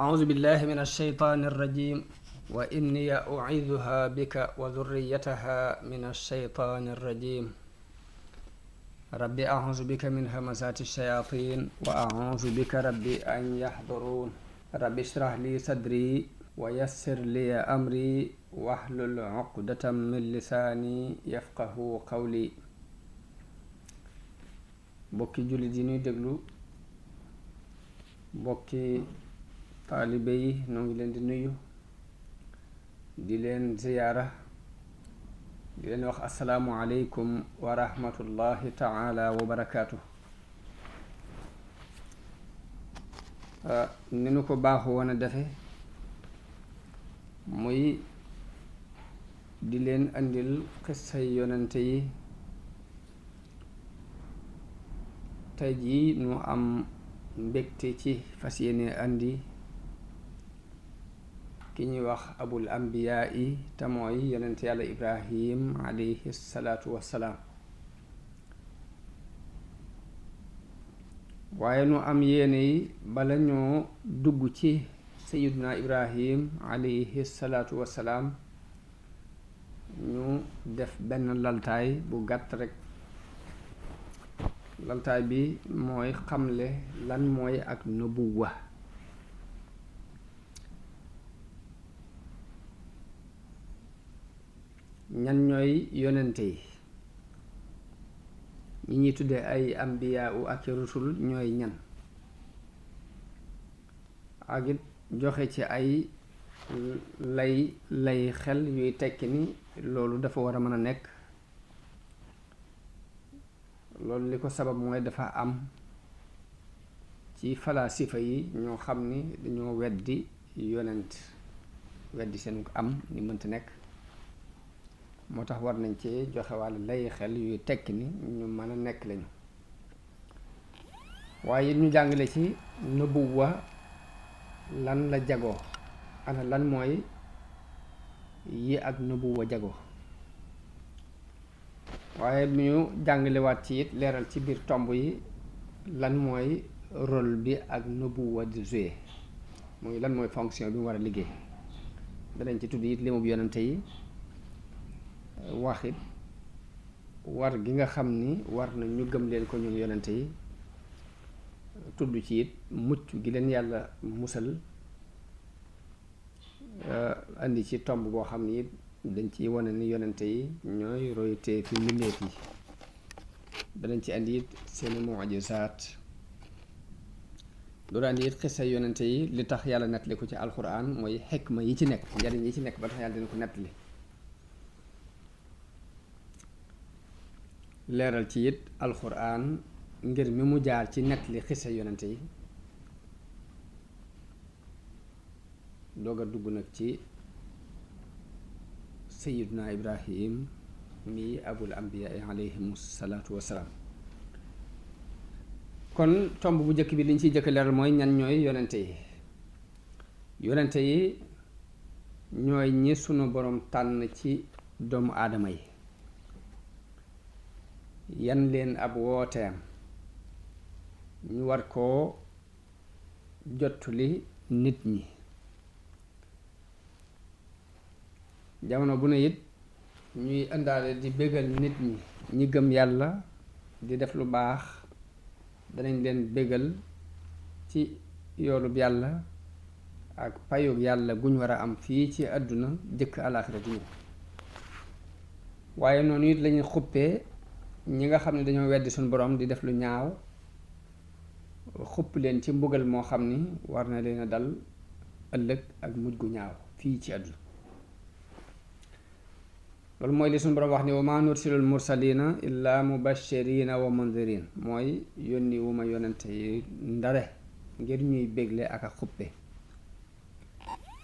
أعوذ بالله من الشيطان الرجيم وإني أعيذها بك وذريتها من الشيطان الرجيم رب أعوذ بك من همزات الشياطين وأعوذ بك رب أن يحضرون رب اشرح لي صدري ويسر لي أمري واحلل عقدة من لساني يفقه قولي bokki jullit yi ñuy déglu bokki taalibe yi noo ngi leen di nuyu di leen ziyaara di leen wax assalaamu aleykum wa rahmatullahi taala wa barakaatu. ni nu ko baaxu woon a defe muy di leen andil xissay yonente yi. tey jii nu am mbégte ci fas yéene andi ki ñuy wax abul ambiyaa yi te mooy yonent yàlla ibrahim alayhi salaatu wassalaam. waaye nu am yéene yi bala ñoo dugg ci sayiduna ibrahim alayhi salaatu wassalaam ñu def benn laltaay bu gàtt rekk. laltaay bi mooy xamle lan mooy ak nubuwa. ñan ñooy yonente yi ñi ñuy tudde ay ambiyaa u ak rusul ñooy ñan, ak it joxe ci ay lay xel yuy tekki ni loolu dafa war a mën a nekk. loolu li ko sabab mooy dafa am ci falaasifa yi ñoo xam ni dañoo weddi yonent, weddi seen am ni mënta nekk. moo tax war nañ ci joxe wàll lay xel yuy tekki ni ñu mën a nekk lañu. waaye it ñu jàngale ci nubuwa lan la jagoo, ana lan mooy yi ak nubuwa jagoo. waaye ñu jàngalewaat ci it leeral ci biir tomb yi lan mooy rôle bi ak nubuwa di jouer, muy lan mooy fonction bi mu war a liggéey. danañ ci tudd it limub yonante yi, wax it war gi nga xam ni war na ñu gëm leen ko ñoom yonante yi, tudd ci it mucc gi leen yàlla musal, andi ci tomb boo xam ni it dañ ci wane ni yonente yi ñooy roytee fi mbindeef yi. danañ ci andi it seeni mujizaat. loolu andi it xisa yonente yi li tax yàlla nettali ko ci alquran mooy xikma yi ci nekk, njariñ yi ci nekk ba tax yàlla dina ko nettali. leeral ci it alquran ngir mi mu jaar ci nettali xisa yonente yi. doog a dugg nag ci sayiduna ibrahim mi abul ambiyaa alayhim salaatu wassalaam. kon tomb bu njëkk bi liñ ciy jëkk leeral mooy ñan ñooy yonente yi. yonente yi ñooy ñi sunu boroom tànn ci doomu aadama yi, yan leen ab wooteem ñu war koo jottuli nit ñi. jamono bu ne it ñuy indaale di bégal nit ñi, ñi gëm yàlla di def lu baax danañ leen bégal ci yoolub yàlla ak payug yàlla guñ war a am fii ci àdduna jëkk alaaxira di ñëw. waaye noonu it lañuy xuppee ñi nga xam ne dañoo weddi suñu borom di def lu ñaaw, xupp leen ci mbugal moo xam ni war na leen a dal ëllëg ak mujj gu ñaaw fii ci àdduna. loolu mooy li suñu borom wax ni wa maa nursilul mursalina illa mubashirina wa mundirin, mooy yónni wu ma yonente yi ndare ngir ñuy bégle ak a xuppe.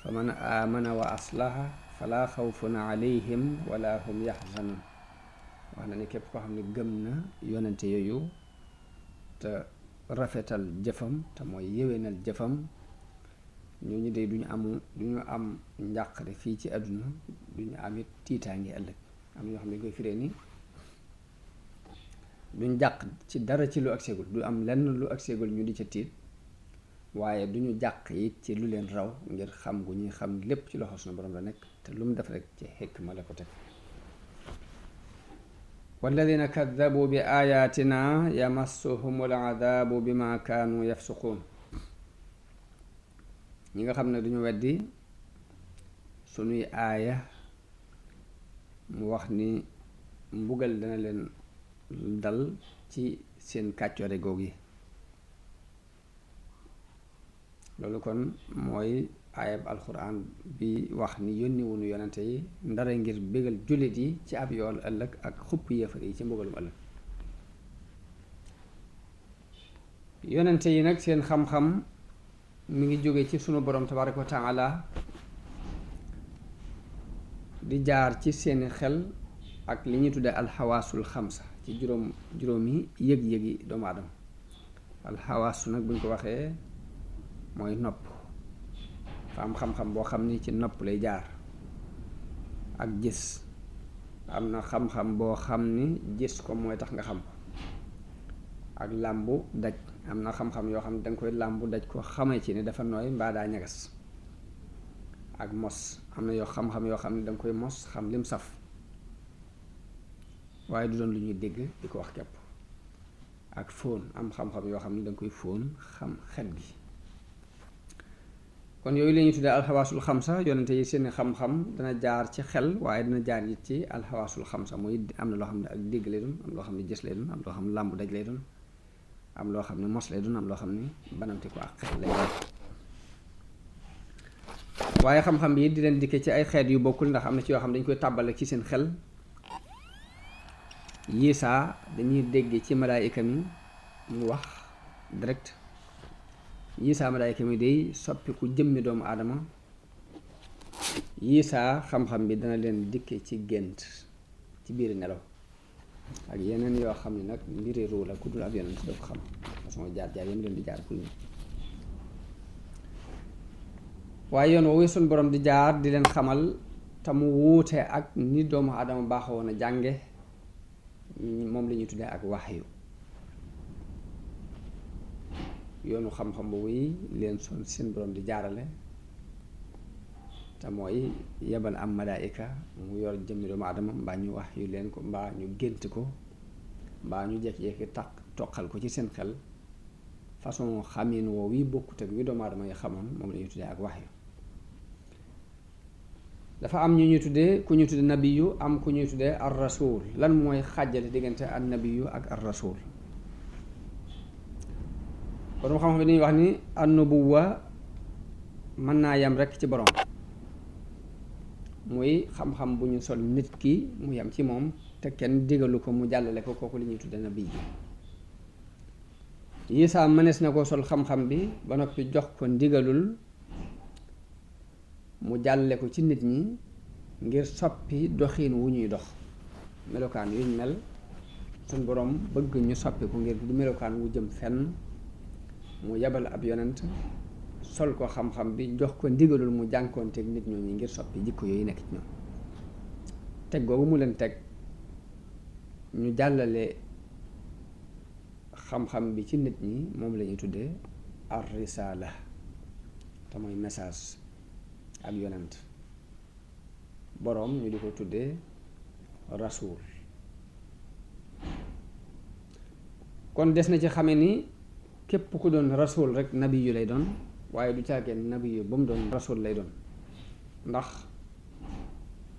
fa man amana wa aslaha fala xawfun alayhim wala hum yaxzanun. wax na ni képp koo xam ne gëm na yonente yooyu te rafetal jëfam te mooy yéwénal jëfam, ñooñu de duñu am njàqare fii ci àdduna, duñu am it tiitaange ëllëg. am ñoo xam ne koy firee ni duñ jàq ci dara ci lu agseegul, du am lenn lu agseegul ñu di ca tiit, waaye duñu jàq it ci lu leen raw ngir xam gu ñuy xam lépp ci loxo suñu borom la nekk te lu mu def rek ci xikma la ko teg walladina kaddabu bi ayatina yamassuhumul adabu bima kaanu yafsuquun ñi nga xam ne duñu weddi sunuy aaya mu wax ni mbugal dana leen dal ci seen kàccoore goog yi loolu kon mooy aayab alxuraan bi wax ni yónni wunu yonente yi ndara ngir bégal jullit yi ci ab yool ëllëg ak xupp yéefar yi ci mbugalum ëllëg yonente yi nag seen xam-xam mi ngi jóge ci sunu borom tabaaraka wa taala di jaar ci seeni xel ak li ñuy tudde alxawaasul xamsa ci juróomi yëg-yëgi doomu aadama alxawaasu nag buñ ko waxee mooy nopp fa am xam-xam boo xam ni ci nopp lay jaar ak gis am na xam-xam boo xam ni gis ko mooy tax nga xam ko ak làmbu daj am na xam-xam yoo xam ne danga koy làmbu daj ko xamee ci ne dafa nooy mbaa daa ñagas ak mos am na yoo xam-xam yoo xam ne danga koy mos xam lim saf waaye du doon lu ñuy dégg di ko wax kepp ak fóon am xam-xam yoo xam ne danga koy fóon xam xet gi kon yooyu la ñuy tuddee alxawaasul xamsa yonente yi seeni xam-xam dana jaar ci xel waaye dana jaar it ci alxawaasul xamsa muy am na loo xam ne ak dégg lay doon am loo xam ne gis lay doon am loo xam ne làmbu daj lay doon am loo xam ne mos lay doon am loo xam ne banamti ko ak xel lay doon waaye xam-xam bi di leen dikkee ci ay xeet yu bokkul ndax am na ci yoo xam ne dañ koy tàbbal ci seen xel yiisaa dañuy dégg ci malaayika mi mu wax direct yiisaa malaayika mi day soppiku jëmmi doomu aadama yiisaa xam-xam bi dana leen dikke ci gént ci biir nelaw ak yeneen yoo xam ne nag mbiri ruu la ku dul ab yonent doo ko xam façon jaar-jaar yam leen di jaar pour ñu waaye yoon woowu suñ borom di jaar di leen xamal te mu wuute ak ni doomu aadama baaxoo woon a jànge moom la ñuy tuddee ak waxyu yoonu xam-xam boobu yi leen son seen borom di jaarale te mooy yebal am malaayika mu yor jëmmi doomu aadama mbaa ñu wax yu leen ko mbaa ñu gént ko mbaa ñu jekki-jekki toqal ko ci seen xel façon xamin woow yi bokkut ak wi doomu aadama yi xamoon moom la ñuy tuddee ak wax yu dafa am ñu ñuy tuddee ku ñuy tuddee nabiyu am ku ñuy tuddee ar rasul lan mooy xàjjale diggante an nabiyu ak ar rasul borom xam-xam bi dañuy wax ni an nubuwa mën naa yem rekk ci borom muy xam-xam bu ñu sol nit ki mu yem ci moom te kenn digalu ko mu jàllale ko kooku li ñuy tuddee nabiyu Yisaa mënees na ko sol xam-xam bi ba noppi jox ko ndigalul mu jàlle ko ci nit ñi ngir soppi doxiin wu ñuy dox melokaan yuñ mel suñ boroom bëgg ñu soppi ko ngir du melokaan wu jëm fenn mu yebal ab yonent sol ko xam-xam bi jox ko ndigalul mu jànkoonteeg nit ñooñu ngir soppi jikko yooyu nekk ci ñoom teg googu mu leen teg ñu jàllale xam-xam bi ci nit ñi moom la ñuy tuddee ar risala te mooy message ak yonent boroom ñu di ko tuddee rasul kon des na ci xame ni képp ku doon rasul rek nabi yu lay doon waaye du caageen nabi yu ba mu doon rasul lay doon ndax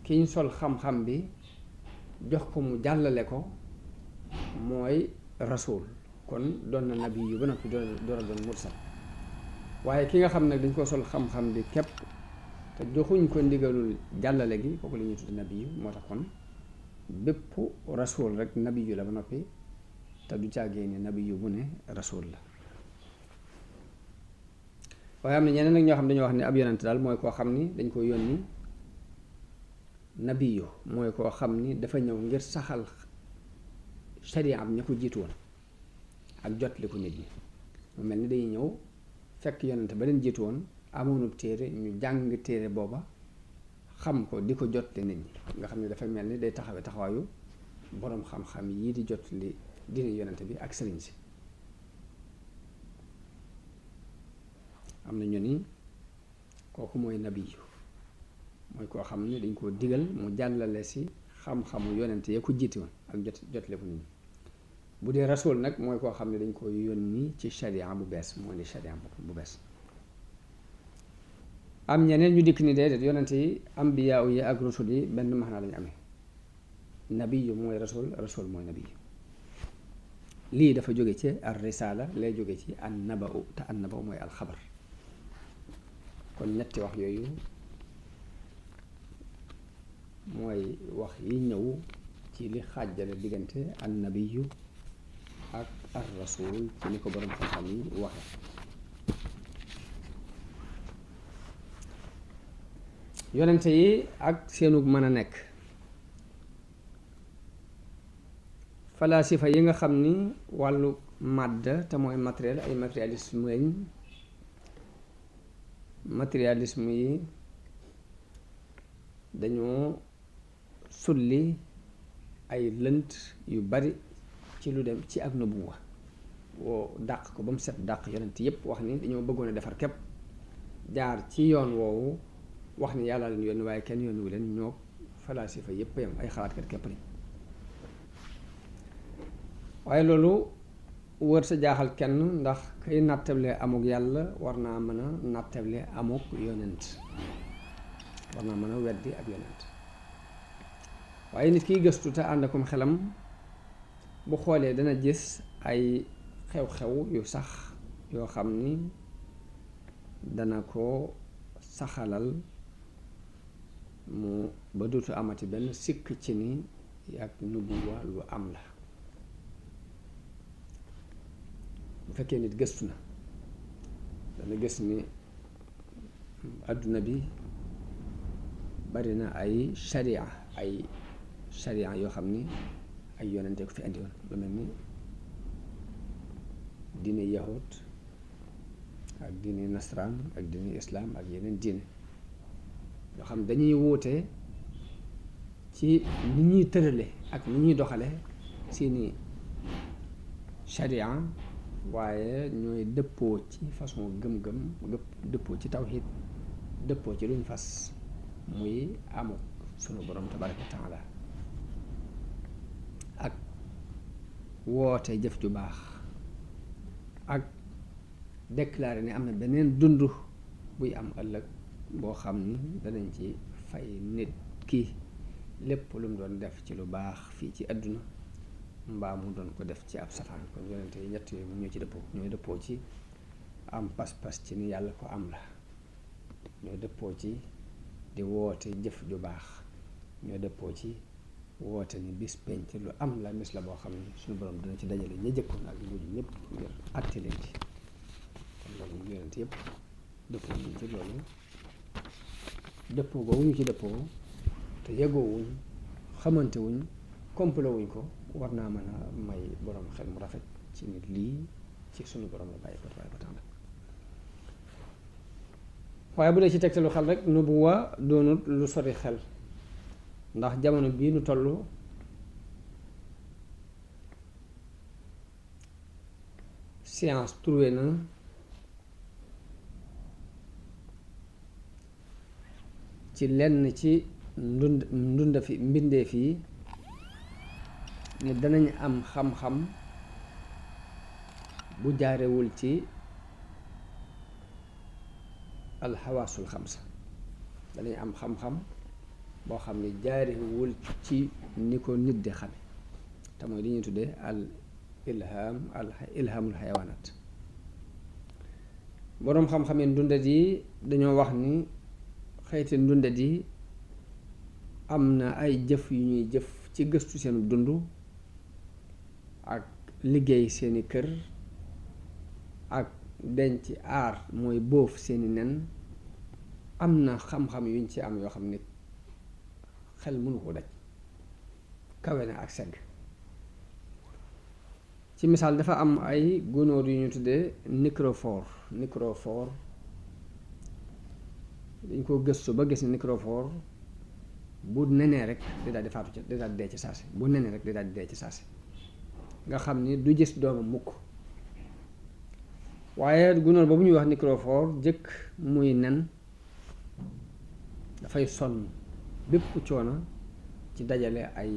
ki ñu sol xam-xam bi jox ko mu jàllale ko mooy rasul kon doon na nabi yu ba noppi door a doon mursal waaye ki nga xam nag dañ ko sol xam-xam bi képp te joxuñ ko ndigalul jàllale gi kooku la ñuy tudd nabi yu moo tax kon bépp rasul rek nabi yu la ba noppi te du caagee ne nabi yu bu ne rasul la waaye am na ñeneen nag ñoo xam dañoo wax ne ab yonent daal mooy koo xam ni dañ ko yónni nabi yu mooy koo xam ni dafa ñëw ngir saxal sharia am ña ko jiitu woon ak jot li ko nit ñi mu mel ni dañuy ñëw fekk yonent ba leen jiitu woon amoonub téere ñu jàng téere booba xam ko di ko jot li nit ñi nga xam ne dafa mel ni day taxawee taxawaayu boroom xam-xam yii di jot li dina yonent bi ak sëriñ si am na ñu ni kooku mooy nabiyu mooy koo xam ne dañ koo digal mu jàllale si xam-xamu yonent ya ko jiite woon ak jotle ko nit ñi. bu dee rasul nag mooy koo xam ne dañ ko yónni ci sharia bu bees moo di sharia bu bees. am ñeneen ñu dikk ni déedéet yonent yi ambiyaa yi ak rasul yi benn maanaa lañu amee. nabiyu mooy rasul mooy nabiyu. lii dafa jóge ci ar risala lay jóge ci an naba'u te an naba'u mooy alxabar. kon ñetti wax yooyu mooy wax yi ñëw ci li xaajale diggante an nabiyu ak ar rasul ci ni ko borom xam-xam yi waxe. yonente yi ak seenug mën a nekk. falaasifa yi nga xam ni wàllu màdd te mooy matériel ay matérialisme lañ. matérialisme yi dañoo sulli ay lënt yu bari ci lu dem ci ak nubuwa woo dàq ko ba mu set dàq yonent yépp wax ni dañoo bëggoon a defar képp jaar ci yoon woowu wax ni yàlla leen yónni waaye kenn yónniwu leen ñoo falaasifa yépp yam ay xalaatkat képp lañ. waaye loolu wër sa jaaxal kenn ndax kay nattable amuk yàlla war naa mën a nattable amuk yonent war naa mën a weddi ak yonent. waaye nit kiy gëstu te ànd akum xelam bu xoolee dana gis ay xew-xew yu sax yoo xam ni dana ko saxalal mu ba duutu amati benn sikk ci ni ak nubuwa lu am la. bu fekkee nit gëstu na dana gis ni àdduna bi bari na ay sharia yoo xam ni ay yonente ko fi andi woon lu mel ni diine yahud ak diine nasraan ak diine islaam ak yeneen diine yoo xam dañuy wuute ci ni ñuy tërale ak ni ñuy doxale seeni sharia waaye ñooy dëppoo ci façon gëm-gëm dëppoo ci tawxiid dëppoo ci luñ fas muy amuk sunu borom tabaraka wa taala ak woote jëf ju baax ak déclarer ne am na beneen dund buy am ëllëg boo xam ni danañ ci fay nit ki lépp lu mu doon def ci lu baax fii ci àdduna mbaa mu doon ko def ci ab safaan. kon yonente yi ñett yooyu ñoo ci dëppoo ñooy dëppoo ci am pas-pas ci ni yàlla ko am la ñooy dëppoo ci di woote jëf ju baax ñooy dëppoo ci woote ni bis penc lu am la mis la boo xam ne suñu borom dina ci dajale ña jëkkoon ak mujj ñëpp ngir àtte leen ci. kon loolu yonente yëpp dëppoo ñu ci loolu dëppoo googu ñu ci dëppoo te yeggoowuñ xamante wuñ complot wuñ ko war naa mën a may borom xel mu rafet ci nit lii ci suñu borom la bàyyi ko waaye ba tax na. waaye bu dee ci tegtalu xel rek nubuwa doonut lu sori xel ndax jamono bii nu toll science trouvé na ci lenn ci ndunda fi mbindeef yi ne danañ am xam-xam bu jaarewul ci alxawaasul xamsa danañ am xam-xam boo xam ne jaarewul ci ni ko nit di xame te mooy li ñuy tuddee al ilhaamul xayawaanaat. boroom xam-xamee ndundat yi dañoo wax ni xeeti ndundat yi am na ay jëf yu ñuy jëf ci gëstu seen dund ak liggéey seeni kër ak denc aar mooy bóof seeni nen am na xam-xam yuñ ci am yoo xam ne xel mënu ko daj kawe na ak segg. ci misaal dafa am ay gunóor yu ñu tuddee microphore dañ ko gëstu ba gis ne microphore bu nenee rek di daal di faatu ci di daal di dee ci saasi bu nenee rek di daal di dee ci saasi nga xam ni du gis doomam mukk waaye gunóor boobu ñuy wax microphore jëkk muy nen dafay sonn bépp coono ci dajale ay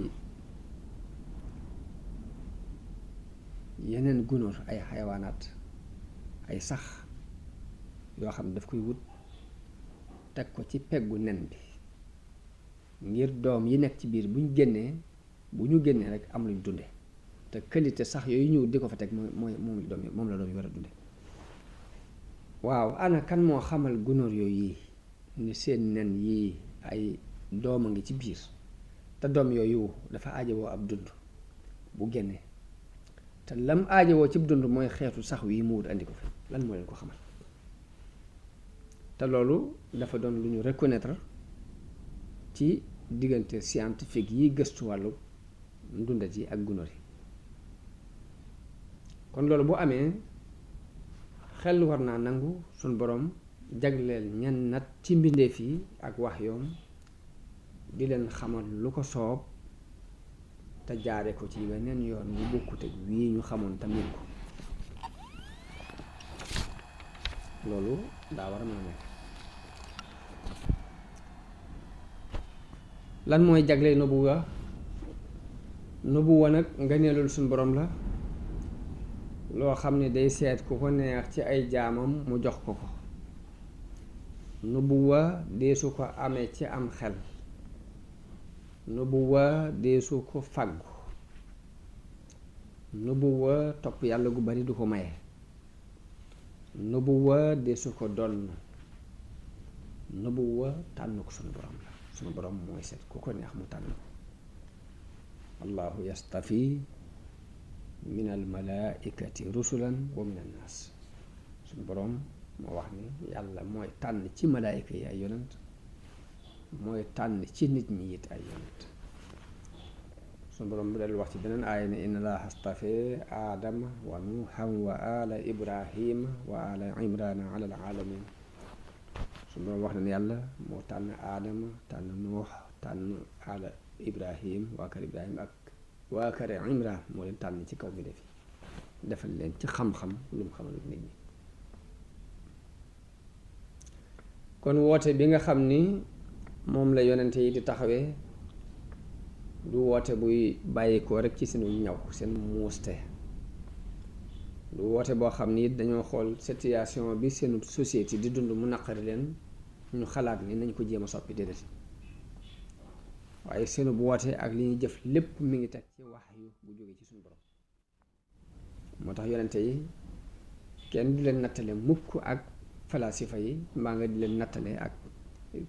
yeneen gunóor ay xayawaanaat ay sax yoo xam ne daf koy wut teg ko ci peggu nen bi ngir doom yi nekk ci biir bu ñu génnee rek am luñ dunde te qualité sax yooyu ñëw di ko fa teg moom la doom yi war a dunde waaw ana kan moo xamal gunóor yooyu yi ni seen nen yii ay doom a ngi ci biir te doom yooyu dafa aajowoo ab dund bu génnee te lam aajowoo ci dund mooy xeetu sax wi mu wut andi ko fi lan moo leen ko xamal te loolu dafa doon lu ñu reconnaître ci diggante scientifique yi gëstu wàllu ndundat yi ak gunóor yi kon loolu bu amee xel war naa nangu suñ boroom jagleel ñenn nat ci mbindeef yi ak wax yoom di leen xamal lu ko soob te jaare ko ci weneen yoon wu bokkut ak wii ñu xamoon tamit ko loolu daa war a mën a nekk lan mooy jagle nubuwa nag ngëneelul suñ boroom la loo xam ne day seet ku ko neex ci ay jaamam mu jox ko ko nubuwa deesu ko amee ci am xel nubuwa deesu ko fàggu nubuwa topp yàlla gu bari du ko maye nubuwa deesu ko donn nubuwa tànn ko sunu borom la sunu borom mooy seet ku ko neex mu tànn ko allahu yastafi min al malaikati rusulan wa min annaas suñu boroom moo wax ni yàlla mooy tànn ci malaayika yi ay yonent mooy tànn ci nit ñi it ay yonent suñu boroom bu del wax ci beneen aaya ne inna allaha astafe aadama wa nuuhan wa ala ibrahima wa ala imrana ala al alamin suñu boroom wax na ne yàlla moo tànn aadama tànn nuux tànn ala ibrahim waa kër ibrahim ak waa kër imran moo leen tànn ci kaw bi def defal leen ci xam-xam lu mu xamal nit ñi kon woote bi nga xam ni moom la yonente yi di taxawee du woote buy bàyyikoo rek ci seenu ñaw seen muuste du woote boo xam ni dañoo xool situation bi seenu société di dund mu naqari leen ñu xalaat ni nañ ko jéem a soppi déedéet waaye seenu bu woote ak li ñuy jëf lépp mi ngi teg ci wax yu bu jógee ci suñu borom moo tax yonente yi kenn du leen nattale mukk ak falasifa yi mbaa nga di leen nattale ak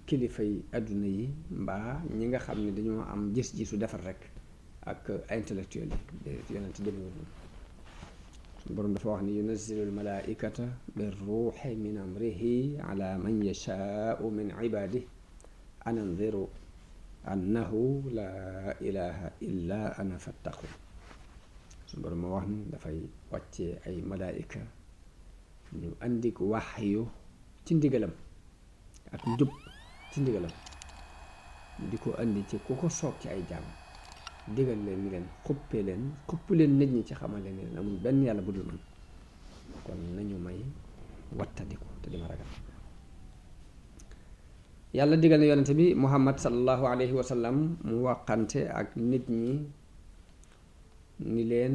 kilifa yi àdduna yi mbaa ñi nga xam ne dañoo am gis-gisu defar rek ak intellectuel yi yonente demewul noonu suñu borom dafa wax ni yunazzilul malaikata bir ruuxi min amrihi ala man yashaau min ibadihi an anziru annahu laa ilaha illa ana fattaqu suñu borom ma wax ni dafay wàccee ay malaayika ñu andi ko waxyu ci ndigalam ak njub ci ndigalam di ko andi ci ku ko soob ci ay jaam digal leen ni leen xupp leen nit ñi ci xamal leen ne amul benn yàlla bu dul man kon nañu may wattandiku te dima ragal yàlla digal na yonente bi muhammad sallallahu alayhi wa sallam mu waqante ak nit ñi ni leen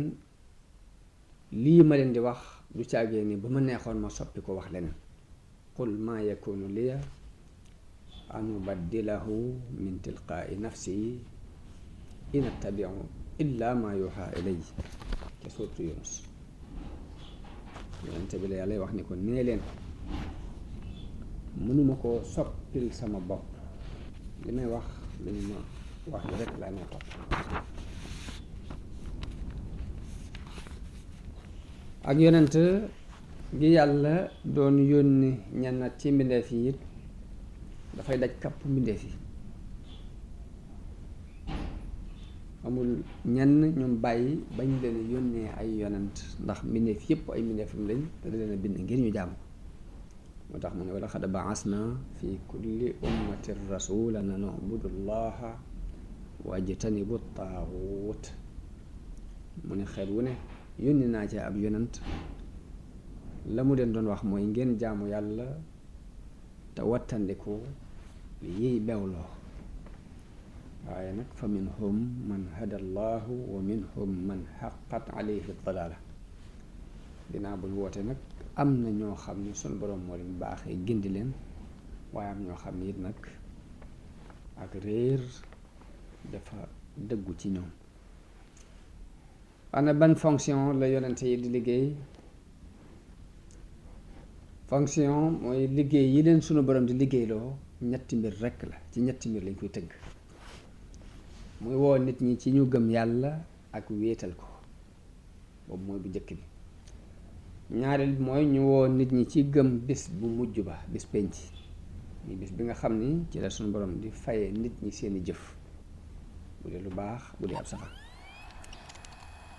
lii ma leen di wax du caagee ni ba ma neexoon ma soppi ko wax leneen qul maa yakunu liya an ubaddilahu min tilqaai nafsi in attabiu illa ma yuha ilay te suuratu Yunus yonente bi la yàlla wax ni ko nee leen mënuma koo soppil sama bopp li may wax lu ñu ma wax li rek laa may topp ak yonent gi yàlla doon yónni ñenn ci mbindeef yi it dafay daj kapp mbindeef yi amul ñenn ñoom bàyyi bañ leen yónnee ay yonent ndax mbindeef yépp ay mbindeefam lañ te da leen a bind ngir ñu jaamu moo tax mu ne wala xad baasna fi kulli ummatin rasulan an ubudu llaha wajtanibu taaxuut mu ne xeet wu ne yónni naa ci ab yonent la mu leen doon wax mooy ngeen jaamu yàlla te wattandiku yiy bewloo. waaye nag fa minhum man hada allahu wa minhum man xaqat alayhi dalaala. dinaa buñ woote nag am na ñoo xam ne sunu boroom moo leen baaxee gindi leen, waaye am ñoo xam ne it nag ak réer dafa dëggu ci ñoom. ana ban fonction la yonente yi di liggéey? fonction mooy liggéey yi leen sunu borom di liggéeyloo ñetti mbir rekk la, ci ñetti mbir lañ koy tëgg. muy woo nit ñi ci ñu gëm yàlla ak wéetal ko, boobu mooy bu njëkk bi. ñaareel bi mooy ñu woo nit ñi ci gëm bis bu mujj ba, bis penc, muy bis bi nga xam ni ci la sunu borom di faye nit ñi seeni jëf, bu dee lu baax bu dee ab safar.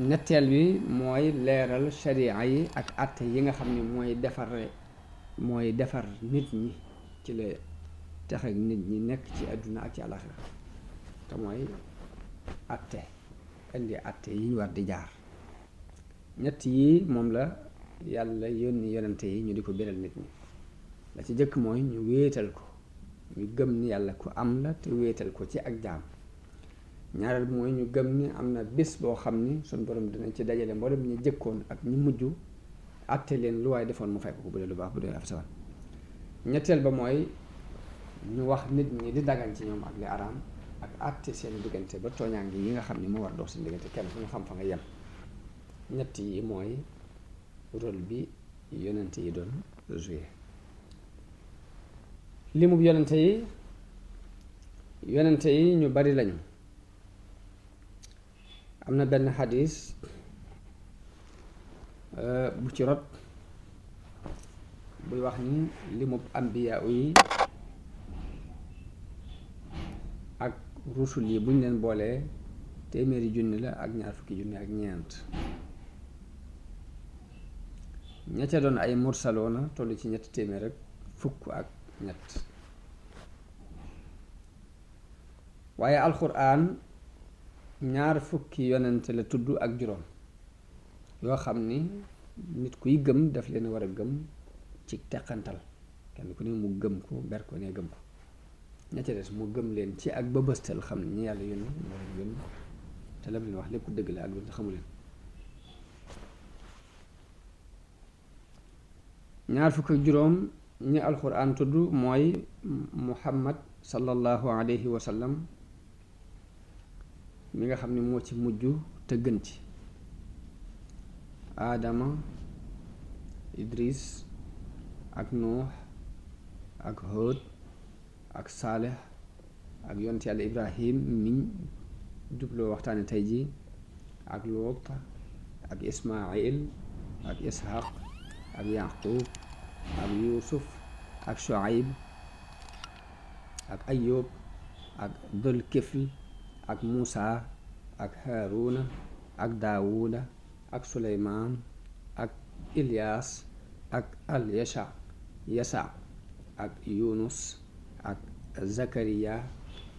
ñetteel bi mooy leeral sharia yi ak àtte yi nga xam ni mooy defar nit ñi, ci la tax ak nit ñi nekk ci àdduna ak ci àlaxira, te mooy àtte, indi àtte yi ñu war di jaar. ñett yi moom la yàlla yónni yonente yi ñu di ko biral nit ñi. la ci jëkk mooy ñu wéetal ko, ñu gëm ni yàlla ku am la te wéetal ko ci ak jaam. ñaareel bi mooy ñu gëm ni am na bis boo xam ni suñ borom dina ci dajale mboolem ñu jëkkoon ak ñu mujj, àtte leen lu waaye defoon mu fay ko bu dee lu baax bu dee af sawan. ñetteel ba mooy ñu wax nit ñi di dagan ci ñoom ak li araam, ak àtte seen diggante ba tooñaange yi nga xam ni moo war dox seen diggante kenn fu ñu xam fa nga yem. ñett yi mooy rôle bi yonente yi doon joué. limub yonente yi ñu bari lañu. am na benn xadis bu ci rot buy wax ni limub ambiya yi ak rusul yi buñ leen boolee téeméeri junni la ak ñaar fukki junni ak ñeent. ña ca doon ay mursaloona toll ci ñetti téeméer rek fukk ak ñett. waaye alxuraan ñaar fukki yonente la tudd ak juróom yoo xam ni nit kuy gëm daf leen war a gëm ci teqantal, kenn ku ne mu gëm ko ber ko ne gëm ko. ña ca des mu gëm leen ci ak ba bëstal xam ne ñi yàlla yónni moo leen yónni te lam leen wax lépp dëgg la ak lu xamu leen. ñaar fukk ak juróom ñi alxuraan tudd mooy muhammad sallallahu alayhi wa sallam mi nga xam ne moo ci mujj te gën ci, aadama, idris ak nuux ak hóod ak saaleh ak yonent yàlla ibrahim miñ jubloo waxtaane tey ji, ak luut ak ismail ak ishaq ak yaqub ak yusuf ak shuaib ak ayub ak dul kifl ak muusa ak haaruna ak daawuda ak suleymaan ak ilyaas ak al yasa ak yunus ak zakariya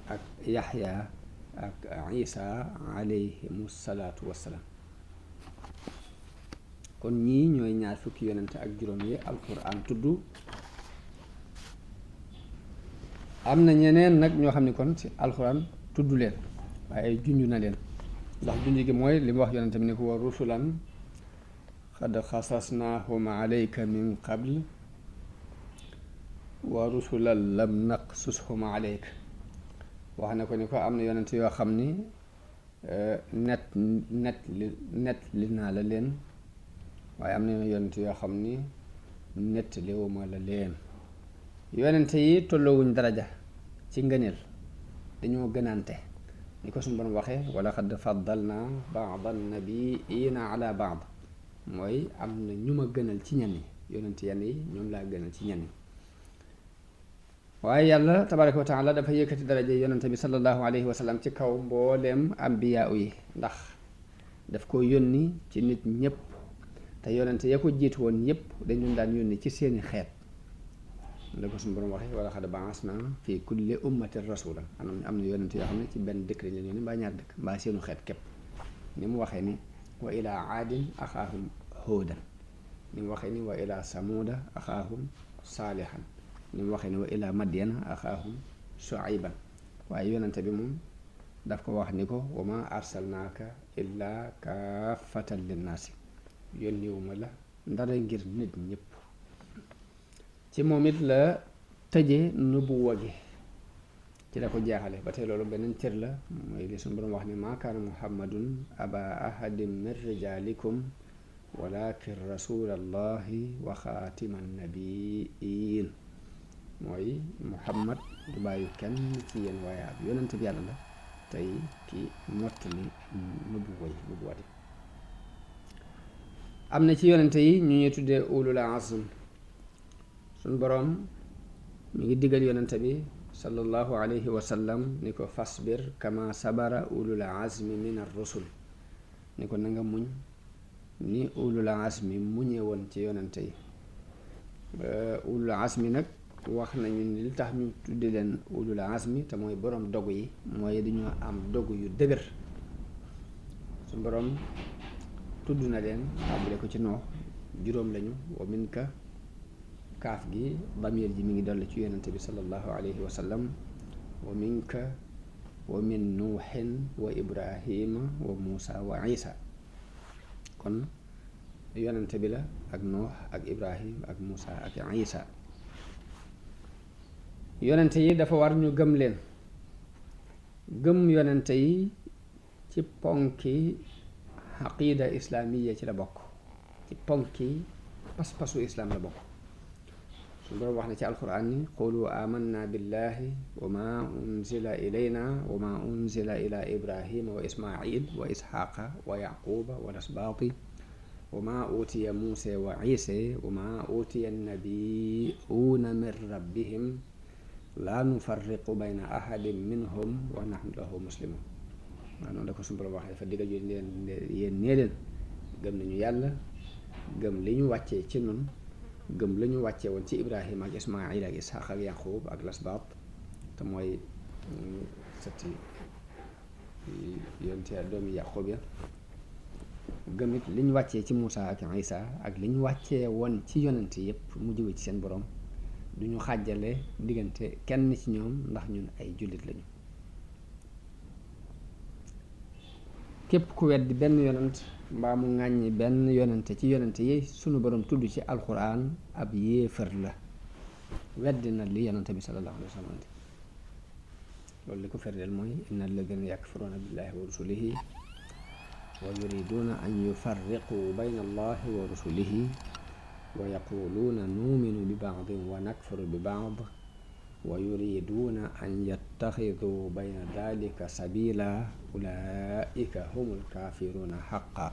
ak yaxya ak isa alayhimu salaatu wassalaam. kon ñii ñooy ñaar fukki yonente ak juróom yi alquran tudd. am na ñeneen nag ñoo xam ne kon ci alquran tudd leen waaye junj na leen, ndax junj gi mooy li mu wax yonente bi ni ko wa rusulan xad xasasnaahum alayka min qabl wa rusulan lam naqsushum alayka. wax na ko ni ko am na yonente yoo xam ni net li naa la leen, waaye am na yonente yoo xam ni nettaliwuma la leen. yonente yi tolloowuñ daraja ci ngëneel, dañoo gënante ni ko suñu borom waxee wala xad faddalna baada nabiina ala baad, mooy am na ñu ma gënal ci ñenn yi, yonente yenn yi ñoom laa gënal ci ñenn yi. waaye yàlla tabaraka wa taala dafa yëkkati daraja yonente bi sallallahu alayhi wa sallam ci kaw mbooleem ambiyaa yi, ndax daf ko yónni ci nit ñëpp, te yonente ya ko jiitu woon ñëpp dañu daan yónni ci seeni xeet. la ko suñu borom waxee wala xad baasna fi kulli ummatin rasulan, am na yonente yoo xam ne ci benn dëkk lañ leen yónni mbaa ñaar dëkk mbaa seenu xeet képp, ni mu waxee ni wa ilaa aadin axaahum hóodan. ni mu waxee ni wa ila samuuda axaahum saalihan ni mu waxee ni wa ila madyana axaahum shuayban waaye yonente bi moom daf ko wax ni ko wa ma arsalnaaka illaa kaafatan linnaasi yónniwuma la ndara ngir nit ñëpp. ci moom it la tëje nubuwa gi ci la ko jeexale ba tey loolu beneen cër la mooy li suñu borom wax ni maa kaana muhammadun aba ahadin min rijalikum walakin rasulallahi wa xaatima nabiin mooy muhammad du bàyyi kenn ci yéen waaye ab yonent bi yàlla la tey ki mottali nubuwa di am na ci yonente yi ñu ñuy tuddee ulul azm suñ boroom mi ngi digal yonente bi sallallahu alayhi wa sallam ni ko fasbir kama sabara ulul azmi min ar-rusul ni ko na nga muñ ni ulul azmi muñe woon ci yonente yi. ulul azmi nag wax nañu ni li tax ñu tudde leen ulul azmi te mooy boroom dogu yi mooy dañoo am dogu yu dëgër. suñ boroom tudd na leen tàmbale ko ci Noox juróom lañu wa minka kaaf gi damir ji mi ngi dolli ci yonente bi sallallahu alayhi wa sallam wa minka wa min nuuxin wa ibrahima wa muusa wa isa kon yonente bi la ak Noox ak ibrahim ak muusa ak isa. yonente yi dafa war ñu gëm leen. gëm yonente yi ci ponki aqida islaamiya ci la bokk, ci ponki pas-pasu islaam la bokk. suñu boroom wax na ci alquran ni qulu amanna billahi wa ma unzila ilayna wa ma unzila ila ibrahima wa ismail wa isxaqa wa yaquba wa lasbaati wa ma utiya muusa wa isa wa ma utiya annabiyuuna min rabbihim la nufarriqu bayna ahadin minhum wa nahnu lahu muslimun. waaw noonu la ko suñu boroom wax dafa diggal yéen nee leen gëm nañu yàlla, gëm li ñu wàccee ci nun, gëm la ñu wàccee woon ci ibrahima ak ismail ak ishaq ak yaqub ak lasbaat te mooy sëtti yonte doomi yaqub ya. gëm it li ñu wàccee ci muusa ak isa ak li ñu wàccee woon ci yonent yépp mu jóge ci seen borom. du ñu xàjjale diggante kenn ci ñoom ndax ñun ay jullit lañu. képp ku weddi benn yonent mbaa mu ŋàññi benn yonente ci yonente yi sunu borom tudd ci alquran ab yéefar la, weddi na li yonente bi sallallahu alayhi wa sallam. loolu li ko ferdeel mooy inna alladina yakfuruna billahi wa rusulihi wa yuriduna an yufarriqu bayna allahi wa rusulihi wa yaquluuna nuuminu bi baadin wa nakfuru bi baad wa yuriduuna an yattaxiduu bayna dalika sabila ulaika humul kaafiruuna xaqa.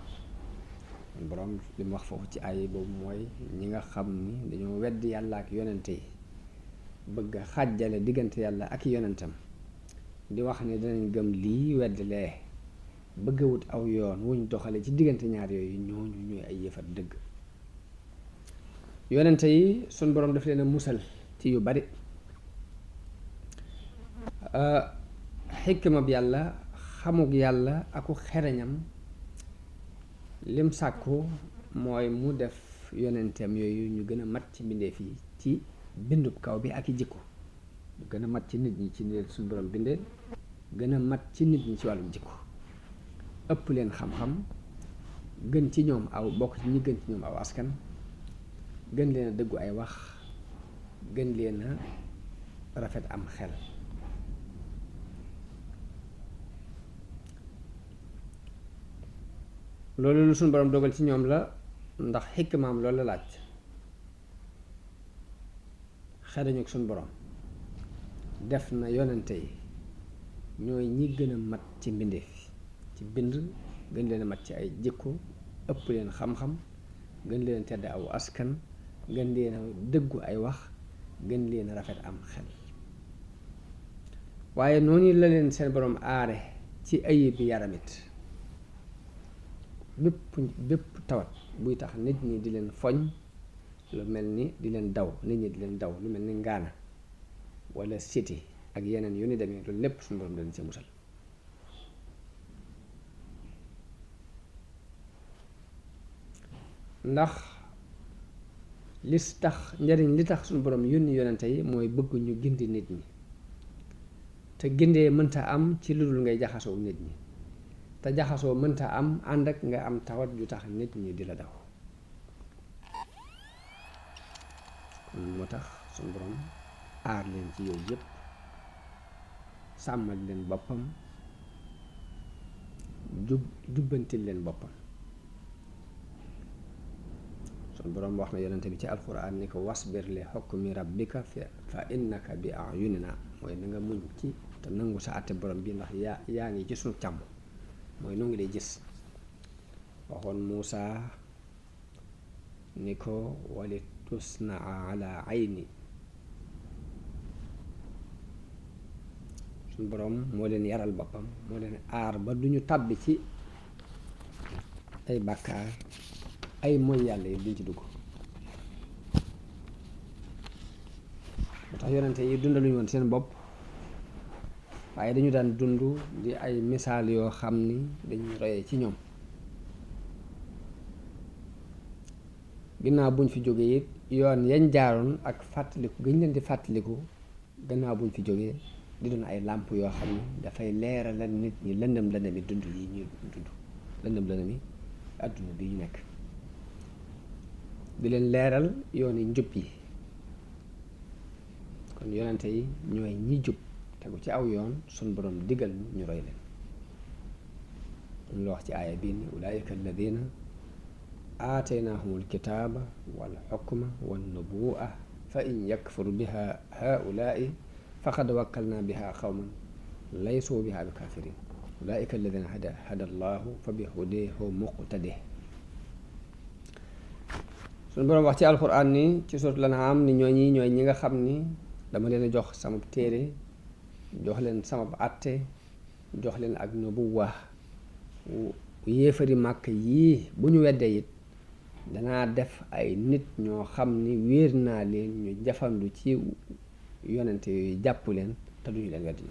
boroom li mu wax foofu ci ay boobu mooy ñi nga xam ni dañoo wedd yàlla ak yonente yi bëgg a xàjjale diggante yàlla ak yonentam di wax ne danañ gëm lii wedd lee bëgg a wut aw yoon wuñ doxale ci diggante ñaar yooyu ñooñu ñooy ay yëfat dëgg. yonente yi suñ boroom daf leen a musal ci yu bari. xikma bi yàlla, xamug yàlla aku xereñam lim sàkku mooy mu def yonenteem yooyu ñu gën a mat ci mbindeef yi ci bindub kaw bi ak i jikko, gën a mat ci nit ñi ci ni suñu borom bindee, gën a mat ci nit ñi ci wàllum jikko, ëpp leen xam-xam, gën ci ñoom aw bokk ci ñi gën ci ñoom aw askan, gën leen a dëggu ay wax, gën leen a rafet am xel. loolu lu suñu borom dogal ci ñoom la ndax xikmaam loolu la laaj. xereñu ak suñu borom def na yonente yi ñooy ñi gën a mat ci mbindeef ci bind, gën leen a mat ci ay jikko, ëpp leen xam-xam, gën leen tedd aw askan, gën leen a dëggu ay wax, gën leen a rafet am xel. waaye noonu la leen seen borom aare ci ayib yaramit. bépp tawat buy tax nit ñi di leen foñ, lu mel ni di leen daw, nit ñi di leen daw, lu mel ni ngaana wala siti ak yeneen yu ni demee, loolu lépp suñu borom dañ ci musal. ndax njariñ li tax suñu borom yónni yonente yi mooy bëgg ñu gindi nit ñi te gindee mënta am ci lu dul ngay jaxasoo nit ñi te jaxasoo mënta am ànd ak nga am tawat ju tax nit ñi di la daw kon moo tax suñu borom aar leen ci yooyu yépp sàmmal leen boppam jubbantil leen boppam suñu borom wax na yonente bi ci alxuraan ni ko wasbir li hukmi rabbika fa innaka bi a'yunina mooy na nga muñ ci te nangu sa àtte borom bi ndax yaa ngi ci suñu càmm mooy nu ngi lay gis waxoon Muusa ni ko wali tusnaa ala ayni suñu borom moo leen yaral boppam moo leen aar ba duñu tàbbi ci ay bàkkaar ay mooy yàlla yi duñ ci dugg moo tax yonente yi dundaluñu woon seen bopp waaye dañu daan dund di ay misaal yoo xam ni dañuy royee ci ñoom ginnaaw buñ fi jógee it yoon yañ jaaroon ak fàttaliku gëñ leen di fàttaliku gannaaw buñ fi jógee di doon ay làmp yoo xam ni dafay leeralal nit ñi lëndëm lëndëmi dund yi ñuy dund lëndëm lëndëmi àdduna bi ñu nekk di leen leeral yooni njub yi kon yonente yi ñooy ñi jub tegu ci aw yoon sun borom digal ñu roy leen lu wax ci aaya bii ni ulaayika alladina aataynaahumul kitaaba wal xukma wan nubuwa fa in yakfur biha haulaai faqad wakkalna biha qawman laysu biha bi kafirin ulaayika alladina hada allahu fa bi hudahu muqtadi sun borom wax ci alquran ni ci suuratul An'aam ni ñooy ñi nga xam ni dama leen a jox sama téere jox leen sama àtte jox leen ak nubuwa yéefari màkk yii bu ñu weddee it danaa def ay nit ñoo xam ni wéer naa leen ñu jafandu ci yonente yooyu jàpp leen te duñu leen weddi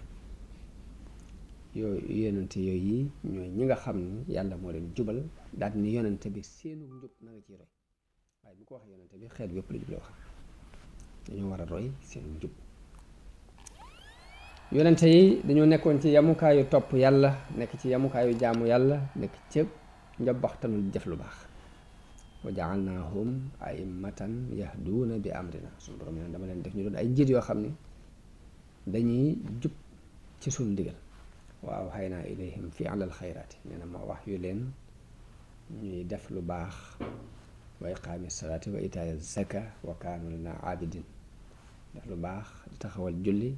yooyu yonente yooyu yi ñooy ñi nga xam ni yàlla moo leen jubal daal ni yonente bi seenu njub na nga ciy roy waaye bu ko waxee yonente bi xeet yépp la jubloo xam dañoo war a roy seenu njub yonente yi dañoo nekkoon ci yamukaayu topp yàlla nekk ci yamukaayu jaamu yàlla nekk ci njabaxtanul jëf lu baax wa ja'alnaahum a'immatan yahduuna bi amrina suñu borom ne dama leen def ñu doon ay njiit yoo xam ni dañuy jub ci suñu ndigal wa awhaynaa ilayhim fi'lal xayraati nee na ma wax yu leen ñuy def lu baax wa iqaami salaati wa itaa'i zaka wa kaanu lanaa aabidin def lu baax di taxawal julli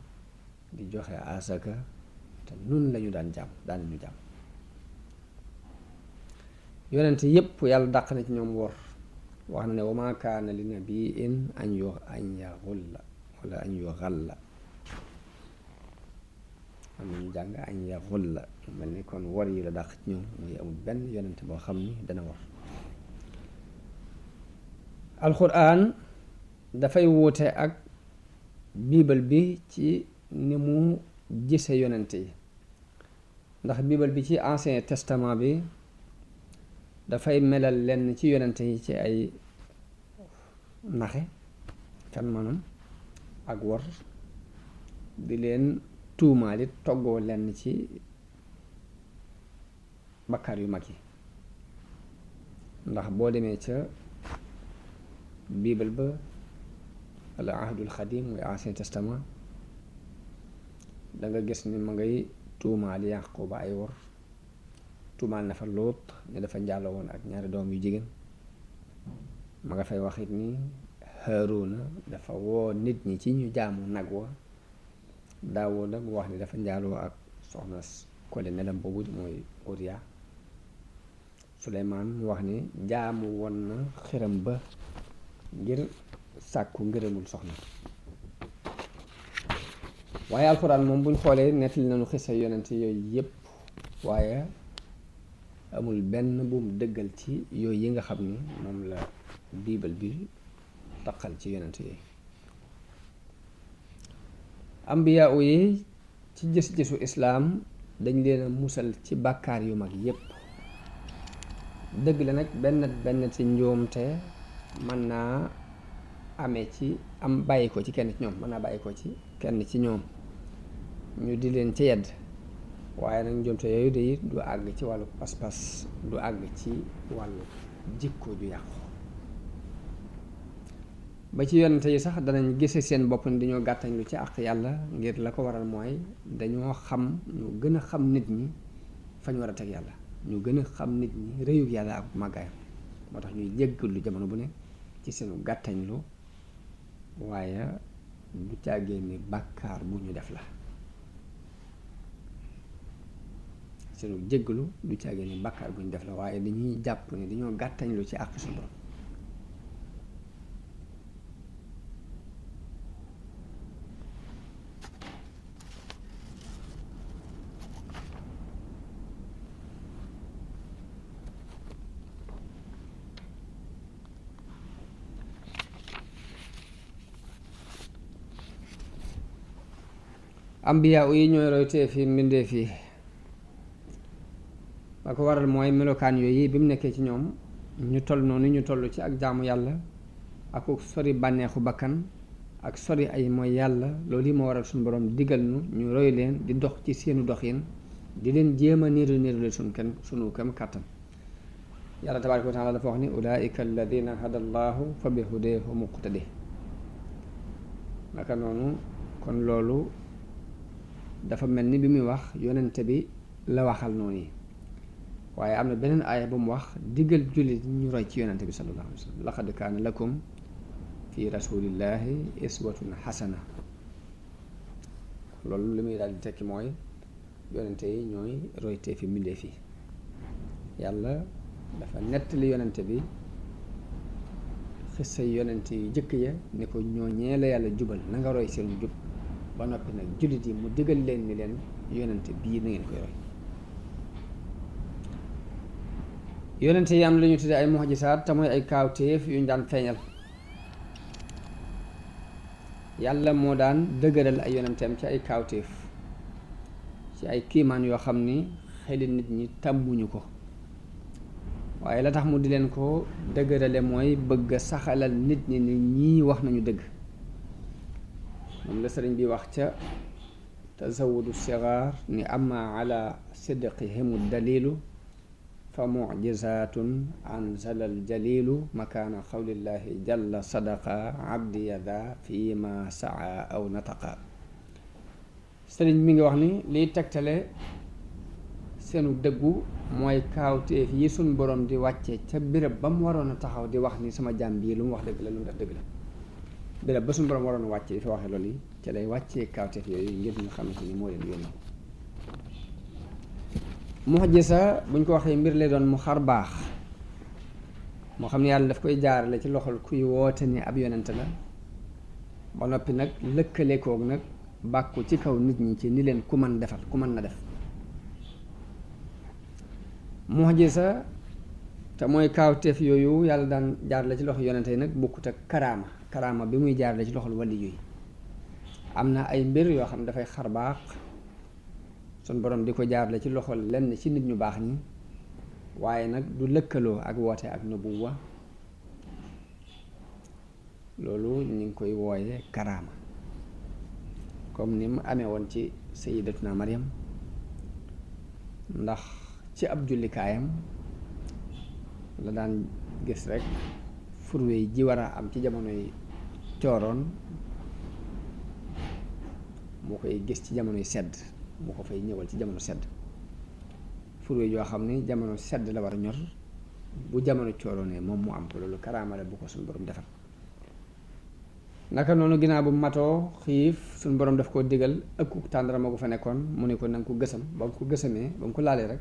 di joxe asaka te nun lañu daan ñu jàmm yonent yépp yàlla dàq na ci ñoom wor wax na ne wa maa kaana li nabiin an yaxulla wala an yuxalla am nañu jàng an yaxulla mel ni kon wor yi la dàq ci ñoom muy amul benn yonent boo xam ni dana wor alxuraan dafay wuute ak biibal bi ci ni mu gise yonent yi ndax biibal bi ci ancien testament bi dafay melal lenn ci yonent yi ci ay naxe kan manam ak wor di leen tuumaalit toggoo lenn ci bakkaar yu mag yi ndax boo demee ca biibal ba al ahdul xadim muy ancien testament danga gis ni ma ngay tuumaal Yaquba ay wor tuumaal na fa Lóot ne dafa njaaloo woon ak ñaari doom yu jigéen ma nga fay waxit ni Haaruna dafa woo nit ñi ci ñu jaamu nag wa Daawuda mu wax ni dafa njaaloo ak soxna kole nelam boobu mooy Uriya Suleymaan mu wax ni jaamu woon na xiram ba ngir sàkku ngërëmul soxna waaye alxuraan moom buñ xoolee nettali nañu xisa yonent yooyu yépp waaye amul benn bu mu dëggal ci yooyu yi nga xam ni moom la biibal bi taqal ci yonent yooyu ambiyaa yi ci gis-gisu islaam dañ leen a musal ci bàkkaar yu mag yépp dëgg la nag benn ci njuumte mën naa amee ci am bàyyi ko ci kenn ci ñoom mën naa bàyyi ko ci kenn ci ñoom ñu di leen ci yedd waaye nag njuumte yooyu de du àgg ci wàllu pas-pas du àgg ci wàllu jikko ju yàqu ba ci yonente yi sax danañ gise seen bopp ni dañoo gàttañ lu ci àq yàlla ngir la ko waral mooy dañoo xam ñu gën a xam nit ñi fañ war a teg yàlla ñu gën a xam nit ñi réyug yàlla ak màggaayam moo tax ñuy jéggalu jamono bu ne ci seenu gàttañ lu waaye du càggee ni bàkkaar bu ñu def la seenu jéggalu du càggee ni bàkkaar bu ñu def la waaye dañuy jàpp ni dañoo gàttañ lu ci àq suñu borom ambiya yi ñooy roytee fi mbindeef yi ba ko waral mooy melokaan yooyu bi mu nekkee ci ñoom ñu toll noonu ñu toll ci ak jaamu yàlla ak sori bànneexu bakkan ak sori ay mooy yàlla loolu yi moo waral suñu borom digal nu ñu roy leen di dox ci seenu doxin di leen jéem a niiru le sunu kem kàttan yàlla tabaaraka wa taala dafa wax ni ulaika alladina hada allahu fa bi hudeehu muqtadi naka noonu kon loolu dafa mel ni bi muy wax yonente bi la waxal noonu yi waaye am na beneen aaya bu mu wax diggal jullit ñu roy ci yonente bi sallallahu alayhi wa sallam laqad kaana lakum fi rasulillahi iswatun xasana loolu li muy daal di tekki mooy yonente yi ñooy roytee fi mbindeef yi yàlla dafa nettali yonente bi xissa yonente yu jëkk ya ni ko ñooñee la yàlla jubal na nga roy seen jub ba noppi nag jullit yi mu digal leen ni leen yonente bii na ngeen koy roy yonente yi am la ñu tuddee ay mu'jisaat te mooy ay kaawteef yu ñu daan feeñal yàlla moo daan dëgëral ay yonenteem ci ay kaawteef ci ay kiimaan yoo xam ni xeli nit ñi tàmbuñu ko waaye la tax mu di leen ko dëgërale mooy bëgg a saxalal nit ñi ni ñii wax nañu dëgg moom la sëriñ bi wax ca tazawudu sigaar ni amma ala sidqihimu dalilu fa mucjizatun anzala aljalilu makaana qawlillahi jalla sadaqa abdi yada fi ma saa aw nataqa sëriñ mi ngi wax ni liy tegtale seenu dëggu mooy kaawteef yi suñ borom di wàcce ca béréb ba mu waroon a taxaw di wax ni sama jaam bii lu mu wax dëgg la lu mu def dëgg la béréb ba suñu borom waroon a wàcce di fa waxee loolu yi ca lay wàccee kaawteef yooyu ngir ñu xamante ni moo leen yónni mu'jiza buñ ko waxee mbir lay doon mu xar baax moo xam ne yàlla daf koy jaarale ci loxol kuy woote ni ab yonent la ba noppi nag lëkkale koog nag bàkku ci kaw nit ñi ci ni leen ku mën defal ku mën na def mu'jiza te mooy kaawteef yooyu yàlla daan jaarale ci loxo yonente yi nag bokkut ak karaama bi muy jaarale ci loxol wali yooyu am na ay mbir yoo xam ne dafay xar baax sun borom di ko jaarale ci loxol lenn ci nit ñu baax ñi waaye nag du lëkkaloo ak woote ak nubuwa loolu ñu ngi koy wooye karaama comme ni mu amee woon ci sayyidatuna Maryam ndax ci ab jullikaayam la daan gis rek furwe ji war a am ci jamonoy cooroon moo koy gis ci jamonoy sedd moo ko fay ñëwal ci jamono sedd furwe yoo xam ni jamono sedd la war a ñor bu jamono cooroonee moom mu am ko loolu karaama la bu ko suñu borom defal naka noonu ginnaaw bu matoo xiif suñu borom daf koo digal ëkku tàndarama gu fa nekkoon mu ne ko nanga ko gësam ba mu ko gësamee ba mu ko laalee rek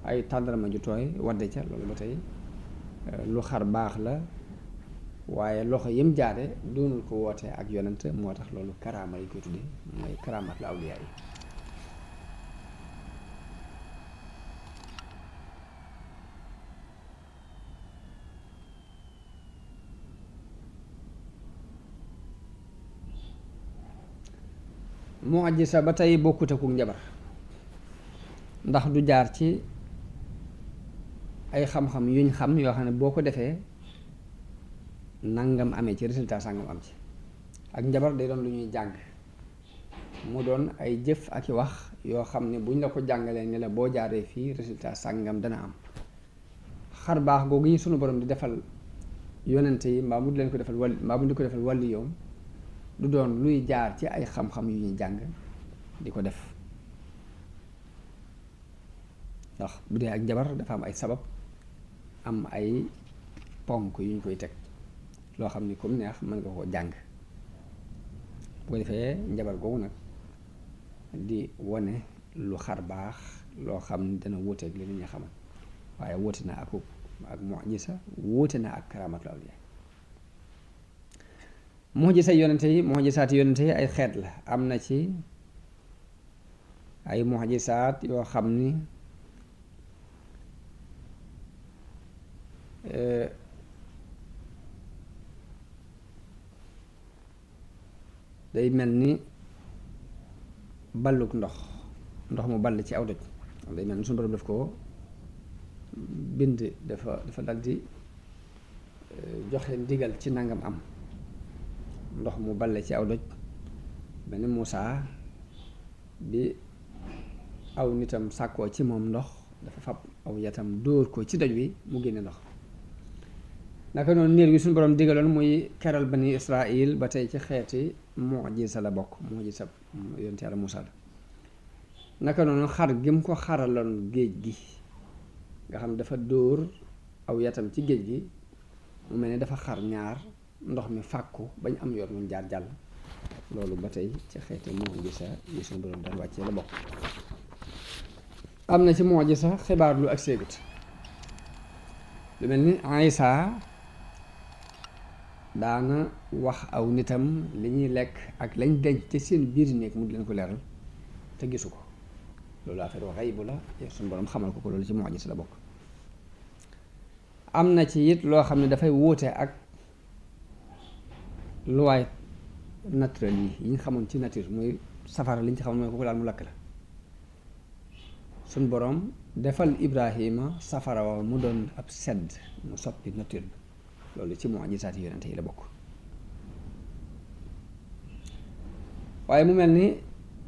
ay tàndarama ju tooy wadde ca loolu ba tey lu xar baax la waaye loxo yim jaade doonul ko woote ak yonent moo tax loolu karaama yi koy tudde mooy karaamat la awliyaa yi mu'jiza ba tey bokkut ak njabar ndax du jaar ci ay xam-xam yuñ xam yoo xam ne boo ko defee nangam amee ci résultat sàngam am ci. ak njabar day doon lu ñuy jàng mu doon ay jëf ak i wax yoo xam ne buñ la ko jàngalee ni la boo jaaree fii résultat sàngam dana am. xar baax googu yi sunu borom di defal yonente yi mbaa mu di leen ko defal wàll mbaa mu di ko defal wàlli yoom du doon luy jaar ci ay xam-xam yu ñuy jàng di ko def ndax bu dee ak njabar dafa am ay sabab am ay ponk yu ñu koy teg loo xam ni comme neex mën nga koo jàng bu ko defee njabar googu nag di wane lu xar baax loo xam ni dana wuuteeg li nit ñi xamal waaye wuute na ak mu'jiza wuute na ak karaamatul awliya mu'jiza yonente yi mu'jizaati yonente yi ay xeet la am na ci ay mu'jizaat yoo xam ni day mel ni balluk ndox mu ball ci aw doj day mel ni suñu borom def ko bind dafa dal di joxe ndigal ci nangam am ndox mu balle ci aw doj mel ni Muusaa bi aw nitam sàkkoo ci moom ndox dafa fab aw yatam dóor ko ci doj wi mu génne ndox naka noonu niir gi suñu borom digaloon muy keral bani Israil ba tey ci xeeti mu'jiza la bokk mu'jiza yonent Yàlla Muusaa la naka noonu xar gi mu ko xaraloon géej gi nga xam dafa dóor aw yatam ci géej gi mu mel ni dafa xar ñaar ndox mi fàkku bañ am yoon muñ jaar jàll loolu ba tey ci xeeti mu'jiza yi suñu borom daan wàccee la bokk am na ci mu'jiza xibaar lu ak séegut lu mel ni Isaa daana wax aw nitam li ñuy lekk ak lañ denc ci seen biir néeg mu di leen ko leeral te gisu ko loolu affaire wax xaybu la suñu borom xamal ko loolu ci mu'jiza la bokk am na ci it loo xam ne dafay wuute ak luwaay naturel yi ñu xamoon ci nature muy safara li ñu ci xamoon mooy ko laal mu lakk la suñu borom defal Ibrahima safara wa mu doon ab sedd mu soppi nature bi loolu ci mu'jizaati yonente yi la bokk waaye mu mel ni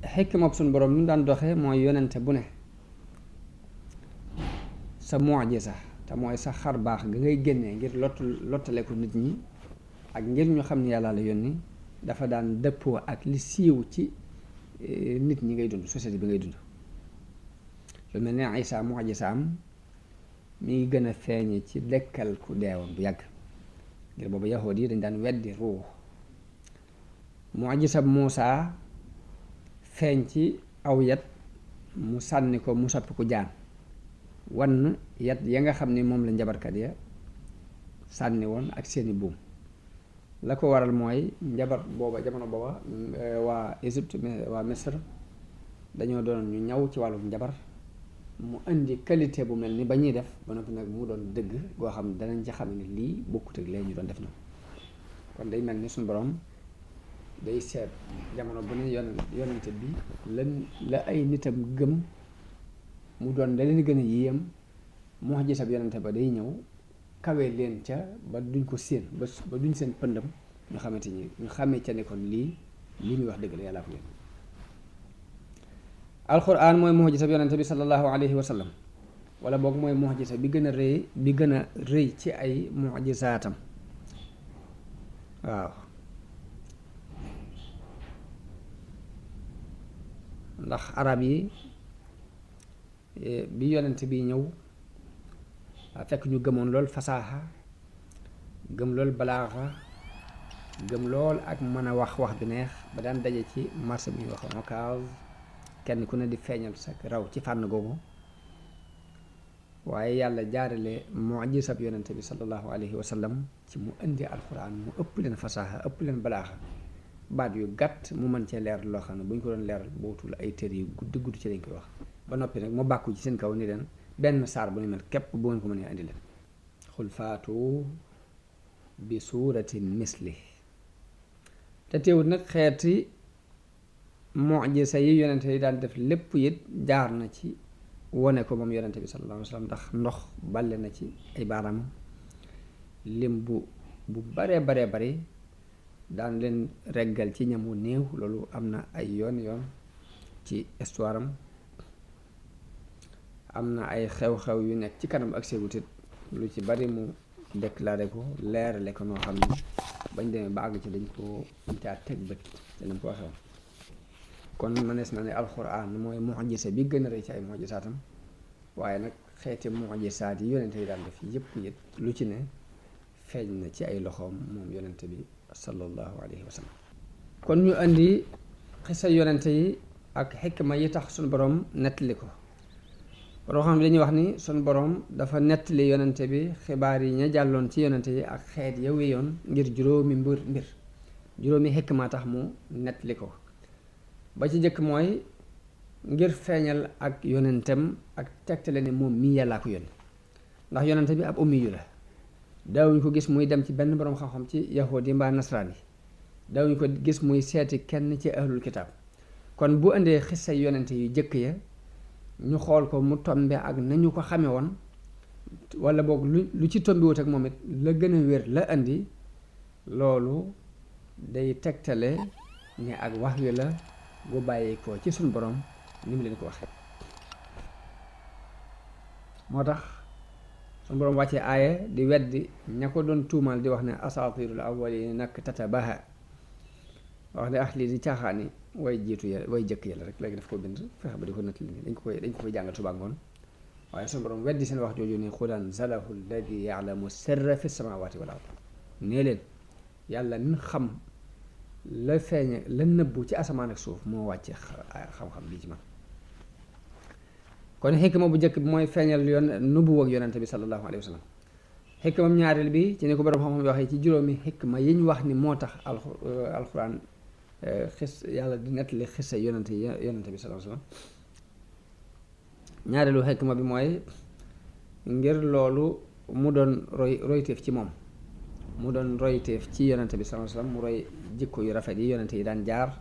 xikma suñu borom ni mu daan doxee mooy yonente bu ne sa mu'jiza te mooy sa xar baax nga ngay génnee ngir lottale ko nit ñi ak ngir ñu xam ne yàlla la yónni dafa daan dëppoo ak li siiw ci nit ñi ngay dund société bi ngay dund lu mel ne Isaa mu'jizaam mi ngi gën a feeñe ci dekkal ku deewoon bu yàgg ngir boobu yahood yi dañ daan weddi ruux mu'jiza Muusaa feeñ ci aw yat mu sànni ko mu soppi ku jaan wan yat ya nga xam ni moom la njabarkat ya sànni woon ak seeni buum la ko waral mooy njabar booba jamono booba waa Égypte waa Misr dañoo doon ñu ñaw ci wàllu njabar mu indi qualité bu mel ni ba ñuy def ba noppi nag mu doon dëgg goo xam ne danañ ci xam ne lii bokkut ak lee ñu doon def na kon day mel ni suñu borom day seet jamono bu ne yonente bi la ay nitam gëm mu doon da leen gën a yéem mu'jiza bi yonente ba day ñëw kawee leen ca ba duñ ko séen ba duñ seen pëndam ñu xamee ca ne kon lii muy wax dëgg la yàllaa ko leen alquran mooy mu'jiza bi yonente bi sallallahu alayhi wa sallam wala boog mooy mu'jiza bi gën a rëy ci ay mu'jizaatam waaw ndax arab yi bi yonent bi ñëw fekk ñu gëmoon lool fasaaxa gëm lool balaaxa gëm lool ak mën a wax bi neex ba daan daje ci marché bi ñuy wax Ocass kenn ku ne di feeñal sa raw ci fànn googu waaye yàlla jaarale mu'jizab yonent bi sallallahu alayhi wa sallam ci mu indi alquran mu ëpp leen fasaaxa ëpp leen balaaxa baat yu gàtt mu mën cee leer loo xam ne bu ñu ko doon leeral bootul ay tër yu gudd ci lañ koy wax ba noppi nag mu bàkku ci seen kaw ni leen benn saar bu ñu mel képp bu ngeen ko mënee indi leen xul faatu bi suuratin misli te teewut nag xeeti mu'jiza yi yonente yi daan def lépp it jaar na ci wone ko moom yonente bi sallallahu alayhi wa sallam ndax ndox balle na ci ay baaraam lim bu bu baree bari daan leen reggal ci ñamu néew. loolu am na ay yoon ci histoire am na ay xew-xew yu nekk ci kanam ak ségutit lu ci bari mu déclaré ko leerale ko noo xam ne bañ demee ba àgg ci dañ caa teg bët te nam ko waxee kon mënees na ne alxuraan mooy mu'jiza bi gën a rëy ci ay mu'jizaatam waaye nag xeeti mu'jizaat yi yonente yi daan def yëpp lu ci ne feeñ na ci ay loxoom moom yonente bi sallallahu alayhi wa sallam. kon ñu andi xisa yonente yi ak xikma yi tax suñu borom nettali ko. boo xam ne dañuy wax ni suñu borom dafa nettali yonente bi xibaar yi ña jàlloon ci yonente yi ak xeet ya wéyoon ngir juróomi mbir juróomi xikma tax mu nettali ko. ba ci jëkk mooy ngir feeñal ak yonentem ak tegtale ne moom mii yàllaa ko yónni ndax yonente bi ab ummi yu la daawuñ ko gis muy dem ci benn boroom xam-xam ci yahudi mbaa nasraan yi daawuñ ko gis muy seeti kenn ci ahlul kitaab. kon bu indee xissa yonente yu jëkk ya ñu xool ko mu tombe ak nañu ko xame woon wala boog lu ci tombiwut ak moom it la gën a wér la indi loolu day tegtale ne ak wax yu la bu bàyyi ko ci suñ borom ni mu leen ko waxee. moo tax suñ borom wàccee aaya di weddi ña ko doon tuumal di wax ne asaatirul awwalin nag tatabaha wax ne lii di caaxaani way jiitu ya way jëkk ya la rek léegi daf ko bind fexe ba di ko nettali nii dañ ko koy jàngal suba ngoon waaye suñu borom weddi seen wax jooju ne qul anzalahu alladi ya'lamu sirra fi samawati wal ard nee leen yàlla min xam la feeñe la nëbbu ci asamaan ak suuf moo wàcce xam-xam bii ci man. kon xikma bu njëkk bi mooy feeñal nubuwa ak yonente bi sallallahu alayhi wa sallam. xikmam ñaareel bi ci ni ko borom xam-xam waxee ci juróomi xikma yi ñu wax ni moo tax alxuraan yàlla di nettali xissa yonente bi sallallahu alayhi wa sallam. ñaareelu xikma bi mooy ngir loolu mu doon royteef ci moom mu doon royteef ci yonente bi sallallahu alayhi wa sallam mu roy jikko yu rafet yi yonente yi daan jaar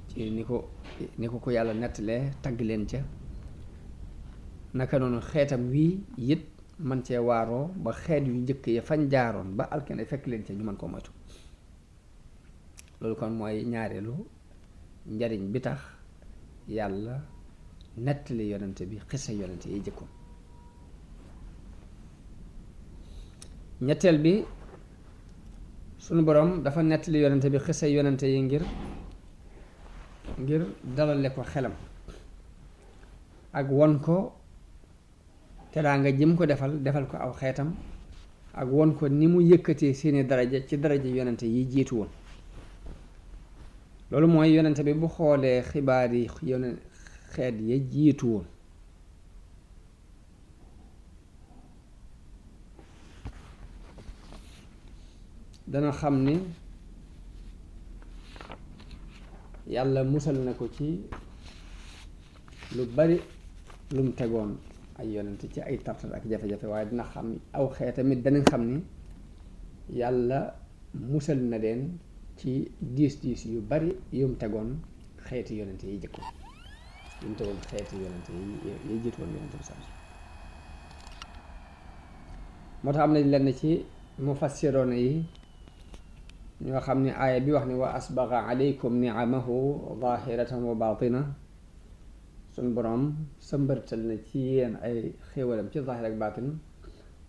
ci ni ko yàlla nettalee tagg leen ca naka noonu xeetam wii it man cee waaroo ba xeet yu njëkk ya fañ jaaroon ba alkane fekk leen ca ñu mën koo moytu. loolu kon mooy ñaareelu njariñ bi tax yàlla nettali yonente bi xisa yonente yi jëkkoon. ñetteel bi sunu borom dafa nettali yonente bi xisa yonente yi ngir dalale ko xelam ak won ko teraanga jëm ko defal ko aw xeetam ak won ko ni mu yëkkatee seeni daraja ci daraja yonente yi jiitu woon. loolu mooy yonente bi bu xoolee xibaar yi xeet ya jiitu woon dana xam ni yàlla musal na ko ci lu bari lum tegoon ay yonente ci ay tartar ak jafe-jafe waaye dina xam aw xeet tamit danañ xam ni yàlla musal na leen ci diis yu bari yum tegoon xeeti yonente yi jëkkoon yum tegoon xeeti yonente yi jiitoon yonente bi sax moo tax am nañ lenn ci mufassiroona yi ñoo xam ne aaya bi wax ni wa asbaga alaykum ni'amahu zahiratan wa batina suñ boroom sëmbërtal na ci yéen ay xéewalam ci zahir ak batin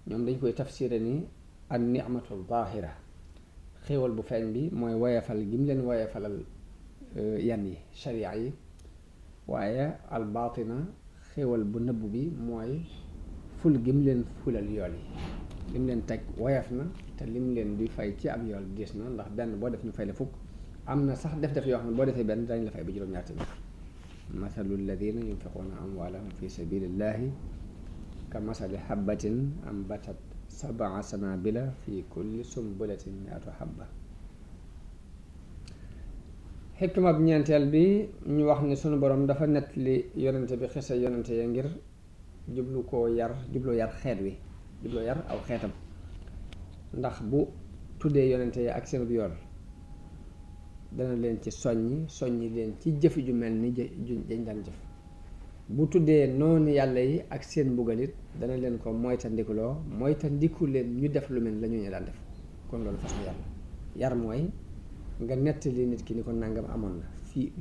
ñoom dañ koy tafsire ni an ni'matu zahira xéewal bu feeñ bi mooy woyefal gi mu leen woyefalal yan yi sharia yi waaye al baatina xéewal bu nëbb bi mooy ful gi mu leen fulal yool yi li mu leen teg woyef na te li mu leen di fay ci ab yool diis na ndax benn boo def ñu fay la fukk am na sax def yoo xam ne boo defee benn dañ la fay ba juróom-ñaar tamit mathalu alladina yunfiquuna amwaalahum fi sabilillahi ka masali habbatin ambatat sab'a sanabila fi kulli sumbulatin mi'atu habba. xikma bi ñeenteel bi ñu wax ni sunu borom dafa nettali yonente bi xisa yonente ya ngir jubloo yar xeet wi jubloo yar aw xeetam ndax bu tuddee yonente ya ak seen yoon dana leen ci soññi leen ci jëf ju mel ni dañ daan jëf bu tuddee noonu yàlla yi ak seen mbugalit dana leen ko moytandikuloo moytandiku leen ñu def lu mel la ñu daan def. kon loolu façon yar mooy nga nettali nit ki ni ko nangam amoon na fii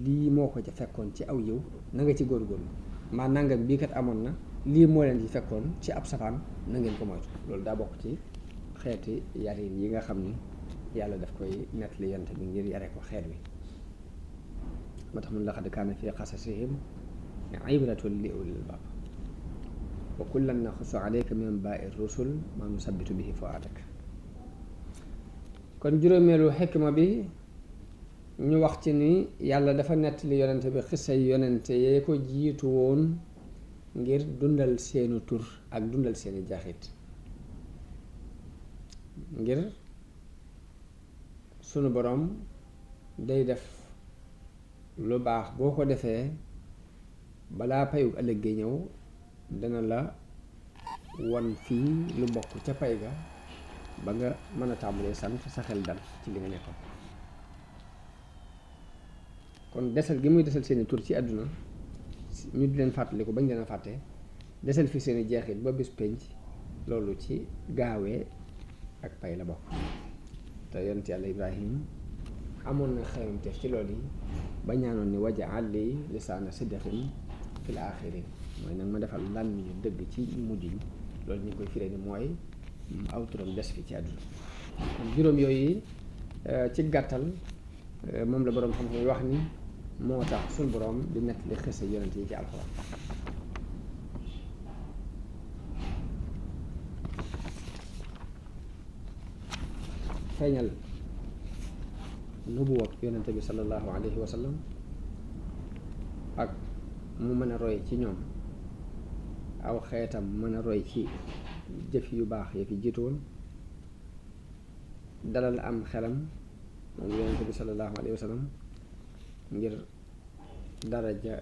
lii moo ko ca fekkoon ci aw yiw na nga ci góorgóorlu maa nangam bii kat amoon na lii moo leen ci fekkoon ci ab safaan na ngeen ko moytu. loolu daa bokk ci xeeti yarin yi nga xam ni yàlla daf koy nettali yonent bi ngir yare ko xeet wi. moo tax mun laqad kaana fi qasasihim ibratun li ulil albaab wa kullan naxussu alayka min anbaa'i rusul maa nusabbitu bihi fu'aadak. kon juróomeelu xikma bi ñu wax ci ni yàlla dafa nettali yonente bi xisay yonente yee ko jiitu woon ngir dundal seenu tur ak dundal seeni jaxit. ngir sunu boroom day def lu baax boo ko defee balaa payug ëllëg gi ñëw dana la won fii lu bokk ca pay ga ba nga mën a tàmbalee sant sa xel dal ci li nga nekkoon. kon desal gi muy desal seeni tur ci àdduna ñu di leen fàttaliku bañ leen a fàtte desal fi seeni jeexit ba bis penc loolu ci gaawee ak pay la bokk. te yonent yàlla Ibrahim amoon na xeymteef ci loolu yi ba ñaanoon ni waj'al li lisaana sidqin fil aaxirin mooy nag ma defal làmmiñu dëgg ci mujj yi. loolu ñu ngi koy firee ni mooy aw turam des fi ci àdduna. juróom yooyu ci gàttal moom la boroom xam-xam wax ni moo tax suñu boroom di nettali xisa yonent yi ci alxuraan. feeñal nubuwat yonente bi sallallahu alayhi wa sallam ak mu mën a roy ci ñoom aw xeetam mën a roy ci jëf yu baax ya fi jiitu woon dalal am xelam moom yonente bi sallallahu alayhi wa sallam ngir daraja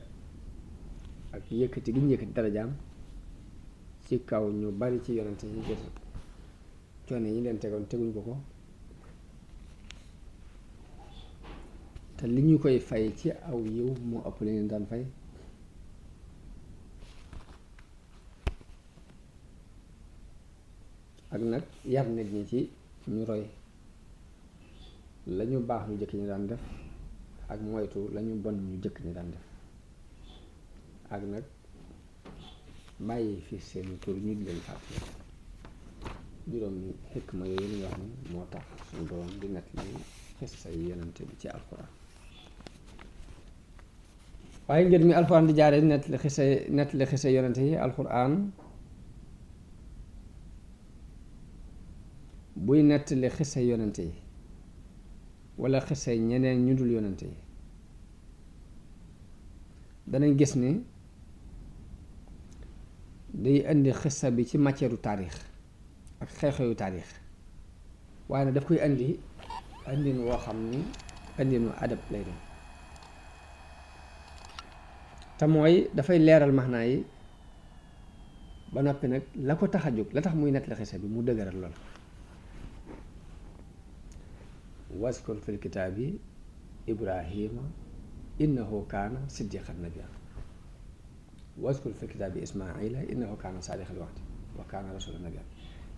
ak yëkkati gi ñu yëkkati darajaam ci kaw ñu bari ci yonente yi ngir coono yi leen tegoon teguñ ko ko te li ñu koy fay ci aw yiw moo ëpp li leen daan fay. ak nag yar nit ñi ci ñu roy lañu baax ñu jëkk ñi daan def ak moytu lañu bon ñu jëkk ñi daan def ak nag bàyyi fi seen tur ñu di leen fàttali. juróomi xikma yooyu li nga xam ne moo tax suñu borom di nettali xissa yi yonente bi ci alxuraan. waaye ngir mi alxuraan di jaaree nettali xissa yonente yi alxuraan buy nettali xissa yonente yi wala xissa ñeneen ñu dul yonente yi danañ gis ni day indi xissa bi ci matière taarix ak xew-xewu taarix waaye nag daf koy indi indin woo xam ni indinu adab lay doon te mooy dafay leeral maxnaa yi ba noppi nag la ko tax a jóg la tax muy nettali xisa bi mu dëgëral lool. waskur fil kitaabi Ibrahima innahu kaana siddiqan nabiyyan waskur fil kitaabi Ismaila innahu kaana saadiqal wa'di wa kaana rasuulan nabiyyan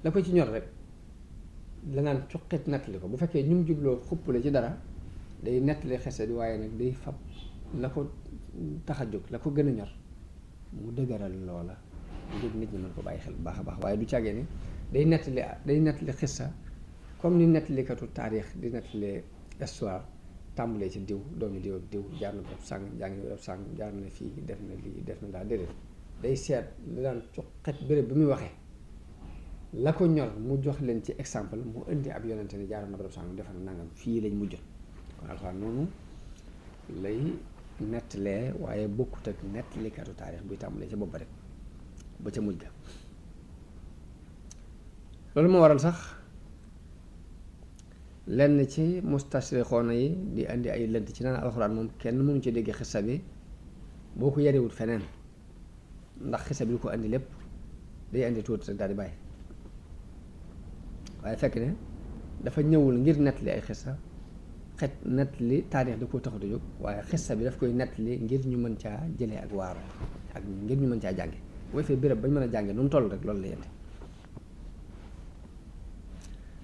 la ko ci ñor rek la naan cuqit nettali ko bu fekkee ñu mu jubloo xuppale ci dara day nettali xese bi waaye nag day fab la ko tax a jóg la ko gën a ñor mu dëgëral loola ngir nit ñi mën ko bàyyi xel bu baax a baax waaye du càggee ni day nettali xissa comme ni nettalikatu taarix di nettali histoire tàmbalee ci diw doomi diw ak diw jaar na bopp sàng jaar na fii def na lii def na daa déedéet day seet la daan cuqit béréb bi muy waxee la ko ñor mu jox leen ci exemple mu indi ab yonente ni jaaroon na barab sàngam defal na nangam fii lañ mujjoon. kon alxuraan noonu lay nettalee waaye bokkut ak nettalikatu taarix buy tàmbalee ca bopp ba rek ba ca mujj ga. loolu moo waral sax lenn ci mustashrixoona yi di indi ay lënt ci naan alxuraan moom kenn mënu ci dégg xissa bi boo ko yarewut feneen ndax xissa bi lu ko indi lépp day indi tuuti rek daal di bàyyi. waaye fekk ne dafa ñëwul ngir nettali ay xissa nettali taarix da koo taxatu jóg waaye xissa bi daf koy nettali ngir ñu mën caa jëlee ak waaru ak ngir ñu mën caa jànge booy fee béréb bañ mën a jànge nu mu toll rek loolu la yente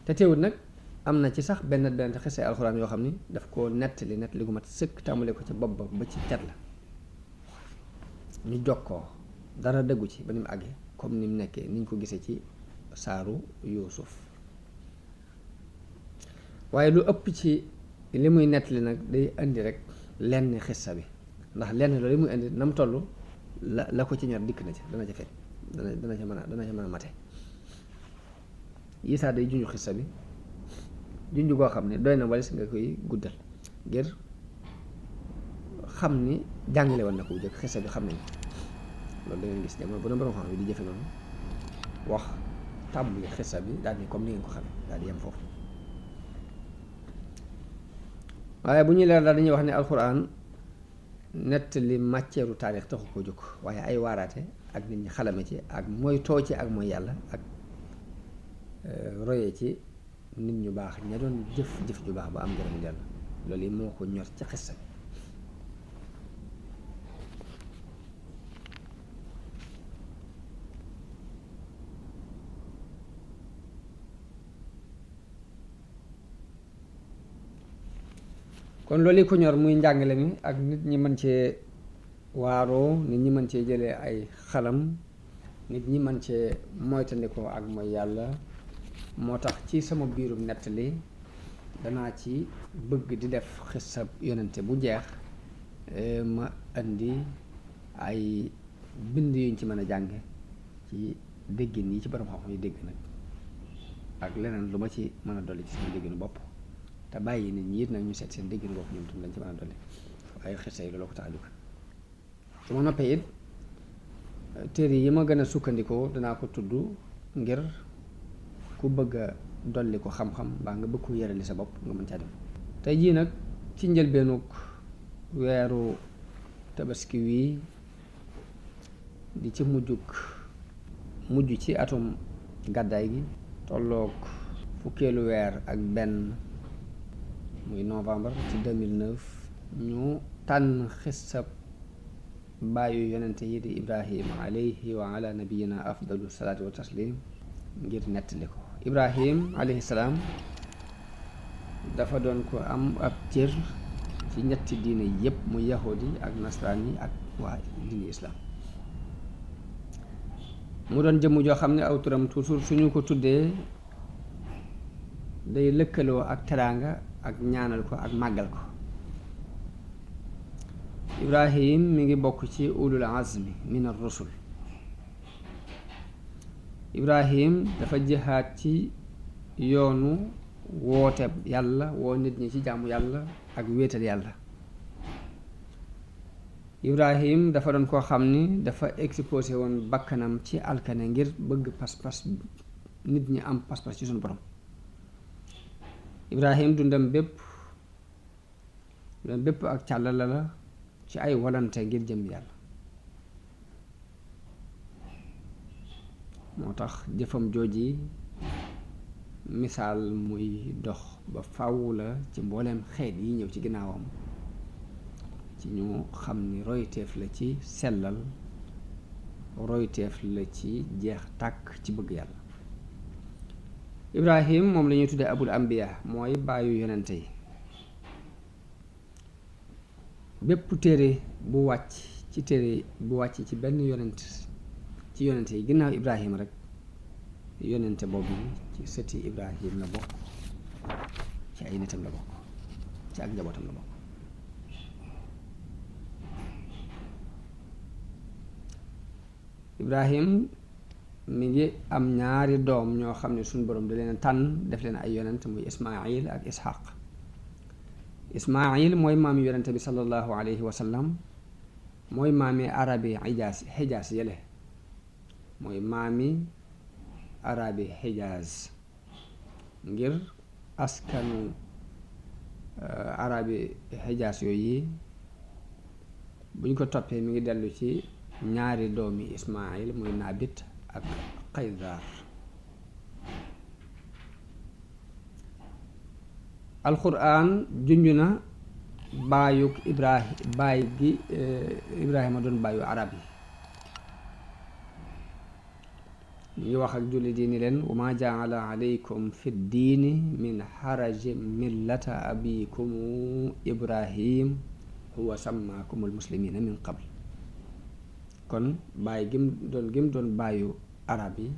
te teewut nag am na ci sax benn xissa alxuraan yoo xam ni daf koo nettali gu mat sëkk tàmbale ko ca bopp ba ci cat la ñu jokkoo dara dëggu ci ba ni mu àggee comme ni mu nekkee niñ ko gisee ci saaru Yuusuf waaye lu ëpp ci li muy nettali nag day indi rek lenn xissa bi ndax lenn loolu li muy indi na mu toll la ko ci ñor dikk na ca dana ca fet dana ca mën a mate yi saa day junju xissa bi junju goo xam ne doy na walis nga koy guddal ngir xam ni jàngale woon na ko bu jëkk xissa bi xam nañ loolu da ngeen gis jamono bu na borom xam bi di jëfe noonu wax tàmbali xissa bi daal ni comme ni ngeen ko xamee daal di yem foofu waaye bu ñuy leer daal dañuy wax ne alxuraan nettali matière taarix taxu ko jóg waaye ay waaraate ak nit ñi xalame ci ak mooy too ci ak mooy yàlla ak royee ci nit ñu baax ña doon jëf ju baax ba am ngërëm yàlla loolu yi moo ko ñor ci xissa bi kon loolu yi ko ñor muy njàngale mi ak nit ñi mën cee waaroo nit ñi mën cee jëlee ay xalam nit ñi mën cee moytandikoo ak mooy yàlla moo tax ci sama biirum nettali danaa ci bëgg di def xisab yonente bu jeex ma indi ay bind yuñ ci mën a jànge ci déggin yi ci borom xam-xam yi dégg nag ak leneen lu ma ci mën a dolli ci sama dégginu bopp te bàyyi nit ñi it nag ñu seet seen dégginu bopp ñoom tam lañ ci mën a dolli waaye xisa yi loolu ko tax a jóg su ma noppee it téere yi ma gën a sukkandikoo danaa ko tudd ngir ku bëgg a dolli ko xam-xam mbaa nga bëgg ko yërali sa bopp nga mën caa dem tey jii nag ci njëlbeenug weeru tabaski wii di ci mujj ci atum gàddaay gi tolloog fukkeelu weer ak benn muy novembre ci 2009 ñu tànn xissab bàyyu yonente yi di Ibrahim alayhi wa ala nabiyina afdalu salaatu wa taslim ngir nettali ko Ibrahim alayhi salaam dafa doon ko am ab cër ci ñetti diine yépp mu yahudi ak nasraan yi ak waa diine islam mu doon jëmm joo xam ne aw turam toujours suñu ko tuddee day lëkkaloo ak teraanga ak ñaanal ko ak màggal ko Ibrahim mi ngi bokk ci ulul azmi min ar-rusul Ibrahim dafa jihaad ci yoonu woote yàlla woo nit ñi ci jaamu yàlla ak wéetal yàlla Ibrahim dafa doon koo xam ni dafa exposé woon bakkanam ci alkane ngir bëgg pas-pas nit ñi am pas-pas ci suñu borom Ibrahim dundam bépp ak càllala la ci ay walante ngir jëm yàlla moo tax jëfam jooji misaal muy dox ba faw la ci mbooleem xeet yi ñëw ci ginnaawam ci ñu xam ni royteef la ci sellal royteef la ci jeex tàkk ci bëgg yàlla Ibrahim moom la ñuy tuddee abul ambiya mooy bàyyu yonente yi bépp téere bu wàcc ci benn yonent ci yonente yi ginnaaw Ibrahim rek yonente boobu ci sëti Ibrahim la bokk ci ay nitam la bokk ci ak njabootam la bokk Ibrahim mi ngi am ñaari doom ñoo xam ne suñu borom da leen tànn def leen ay yonent muy Ismaayil ak Ishaq Ismaayil mooy maami yonente bi sallallahu alayhi wa sallam mooy maami arabi Hijaaz yële mooy maami arabi Hijaaz ngir askanu arabi Hijaaz yooyu buñ ko toppee mi ngi dellu ci ñaari doomi Ismaayil muy Naabit ak Qaydar alquran junj na baayug baay gi Ibrahima doon baayu arab yi ñu wax ak jullit yi ni leen wa ma jaala alaykum fi diini min xaraji millata abikum Ibrahim huwa sammaakumul muslimina min qabl kon baay gim doon baayu arab yi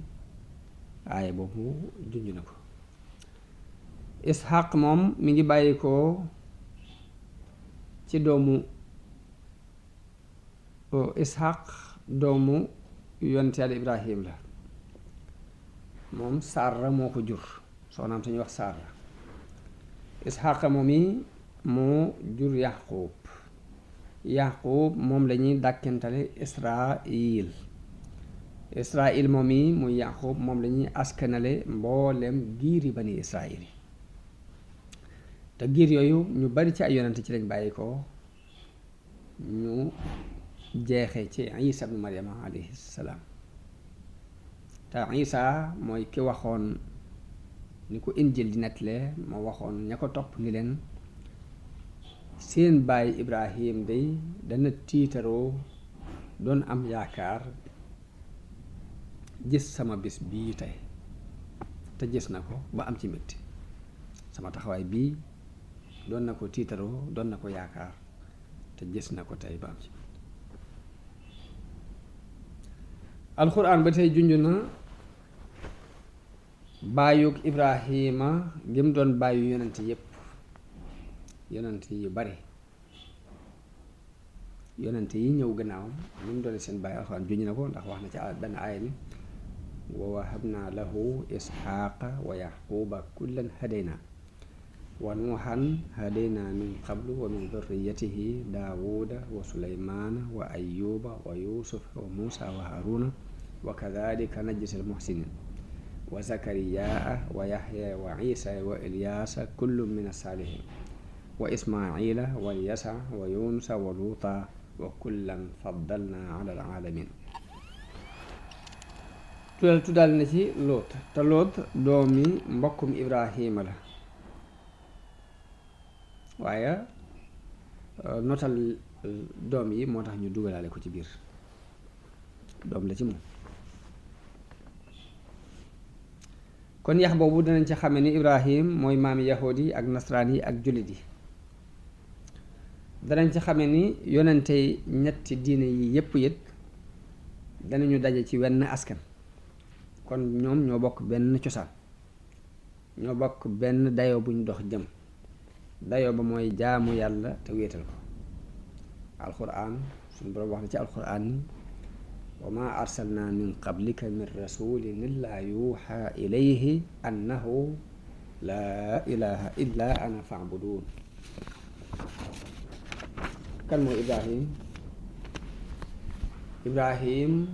aaya boobu junj na ko. Ishaq moom mi ngi bàyyi ko ci doomu Ishaq doomu yonent Yàlla Ibrahim la moom Saara moo ko jur soxnaam sañuy wax Saara. Ishaq moom yi moo jur Yaqub moom lañuy dàkkentale Israil moom yi muy Yaqub moom lañuy askanale mboolem giiri bani Israil yi te giir yooyu ñu bari ci ay yonent ci lañ bàyyi ko ñu jeexee ci Isa ibnu Maryama alayhi salaam te Isa mooy ki waxoon ni ko Injil di nettale moo waxoon ña ko topp ni leen seen baay Ibrahim day dana tiitaroo doon am yaakaar gis sama bis bii tey te gis na ko ba am ci mbégte sama taxawaay bii doon na ko tiitaroo doon na ko yaakaar te gis na ko tey ba am ci alxuraan ba tey junj na baayug Ibrahima gim doon baayu yonent yépp yonent yu bare yonent yi ñëw gannaawam ni mu doon seen baay alxuraan junj na ko ndax wax na ci benn aaya ni wa wahabna lahu isxaaqa wa yaquba kullan hadayna wa nuuhan hadayna min qablu wa min dhurriyatihi daawuda wa suleymaana wa ayyuba wa yusufa wa muusa wa haaruna wa kadhalika najzi al-muhsinin wa zakariyaa wa yahya wa isa wa ilyaasa kullun min as-saalihin wa ismaila wa yasa wa yunusa wa luuta wa kullan faddalna ala al-alamin. tuddal na ci Loot te Loot doomi mbokkum Ibrahima la waaye notal doom yi moo tax ñu dugalaale ko ci biir doom la ci moom. kon yax boobu danañ ci xame ni Ibrahim mooy maami yahuud yi ak nasraan yi ak jullit yi. danañ ci xame ni yonente ñetti diine yi yépp it danañu daje ci wenn askan kon ñoom ñoo bokk benn cosaan ñoo bokk benn dayoo buñ dox jëm dayoo ba mooy jaamu yàlla te wéetal ko. alquran suñu boroom wax na ci alquran ni wa ma arsalna min qablika min rasulin illaa yuuxa ilayhi annahu laa ilaha illa ana fa'budun. kan mooy Ibrahim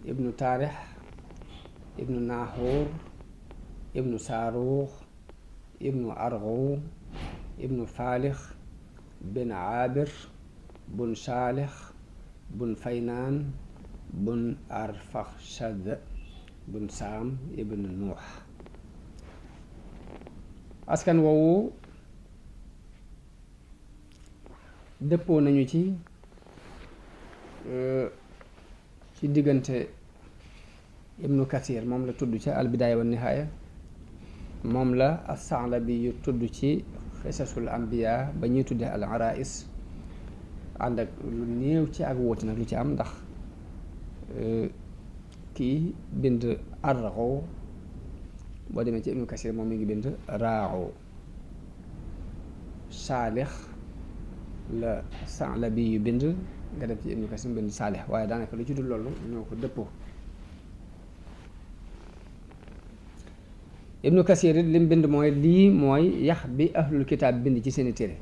ibnu taarix ibnu naaxuur ibnu saaruux ibnu arxu ibnu faalix bin aabir bun saalix bun faynaan bun arfaxshad bun saam ibnu nuux. askan woowu dëppoo nañu ci diggante ibnu kathir moom la tudd ca albidaaya wa nihaaya moom la as-Sa'labi yu tudd ci xisasul ambiya ba ñuy tudde al arais ànd ak lu néew ci ak wóoti nag lu ci am ndax kii bind arraxo boo demee ci ibnu kathir moom mi ngi bind raaxo saalix la Sa'labi yu bind nga dem ci ibnu kathir bind saalix waaye daanaka lu ci dul loolu ñoo ko dëppoo. ibnu kathir it lim bind mooy lii mooy yax bi ahlul kitaab bind ci seeni téere.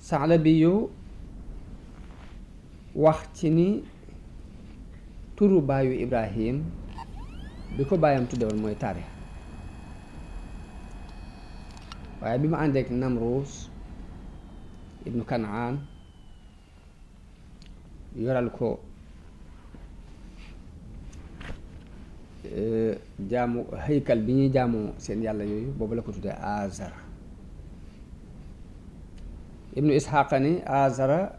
Sa'labi yu wax ci ni turu baayu Ibrahim bi ko baayam tuddewoon mooy taarix waaye bi mu àndeek Namruus ibnu Kanaan yoral ko jaamu haykal bi ñuy jaamoo seen yàlla yooyu boobu la ko tuddee Azara. Ibnu Isxaaqa ni Azara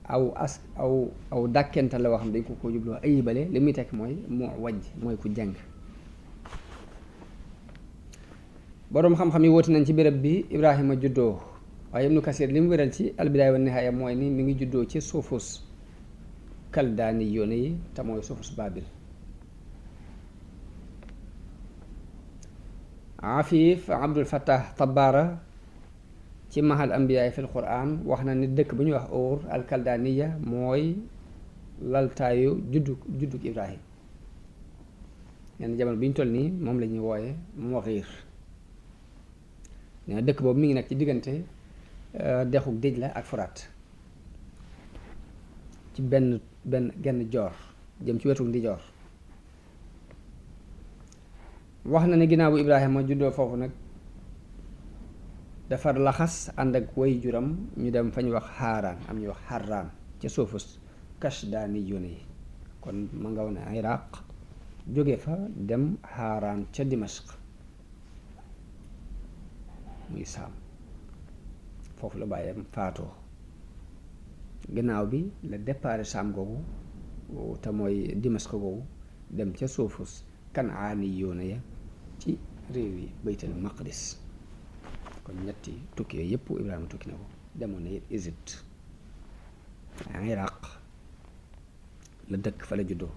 aw dàkkenta la wax xam dañ ko jubloo ayibale li muy tekk mooy mu wajj mooy ku jàng. boroom xam-xam yi wóoti nañ ci béréb bi Ibrahima juddoo waaye Ibnu Kasir li mu wéral ci albidaaya wa nihaaya mooy ni mi ngi juddoo ci suufus kaldaani yoone yi te mooy suufus Baabil. Afif Abdul Fattah Tabbara ci mahal ambiyaay fil Qur'an wax na ni dëkk bu ñuy wax Ur al kaldaaniya mooy laltaayu juddug Ibrahim. yenn jamono bi ñu toll nii moom la ñuy wooye Mughir. nee na dëkk boobu mi ngi nekk ci diggante dexuk Dijla ak Furaat ci genn joor jëm ci wetu ndijoor. wax na ne ginnaaw bu Ibrahima juddoo foofu nag dafa laxas ànd ak way juram ñu dem fa ñu wax Haaraan am ñu wax Harraan ca suufus Kashdaani yoone yi kon ma nga woon Iraq jóge fa dem Haaraan ca Dimashq muy Saam foofu la bàyyam faatoo. ginnaaw bi la départ Saam googu te mooy Dimashq googu dem ca suufus Kanaani yoone ya ci réew yi Baytul Maqdis. kon ñetti tukki yooyu yëpp Ibrahima tukki na ko. demoon na it Égypte Iraq la dëkk fa la juddoo.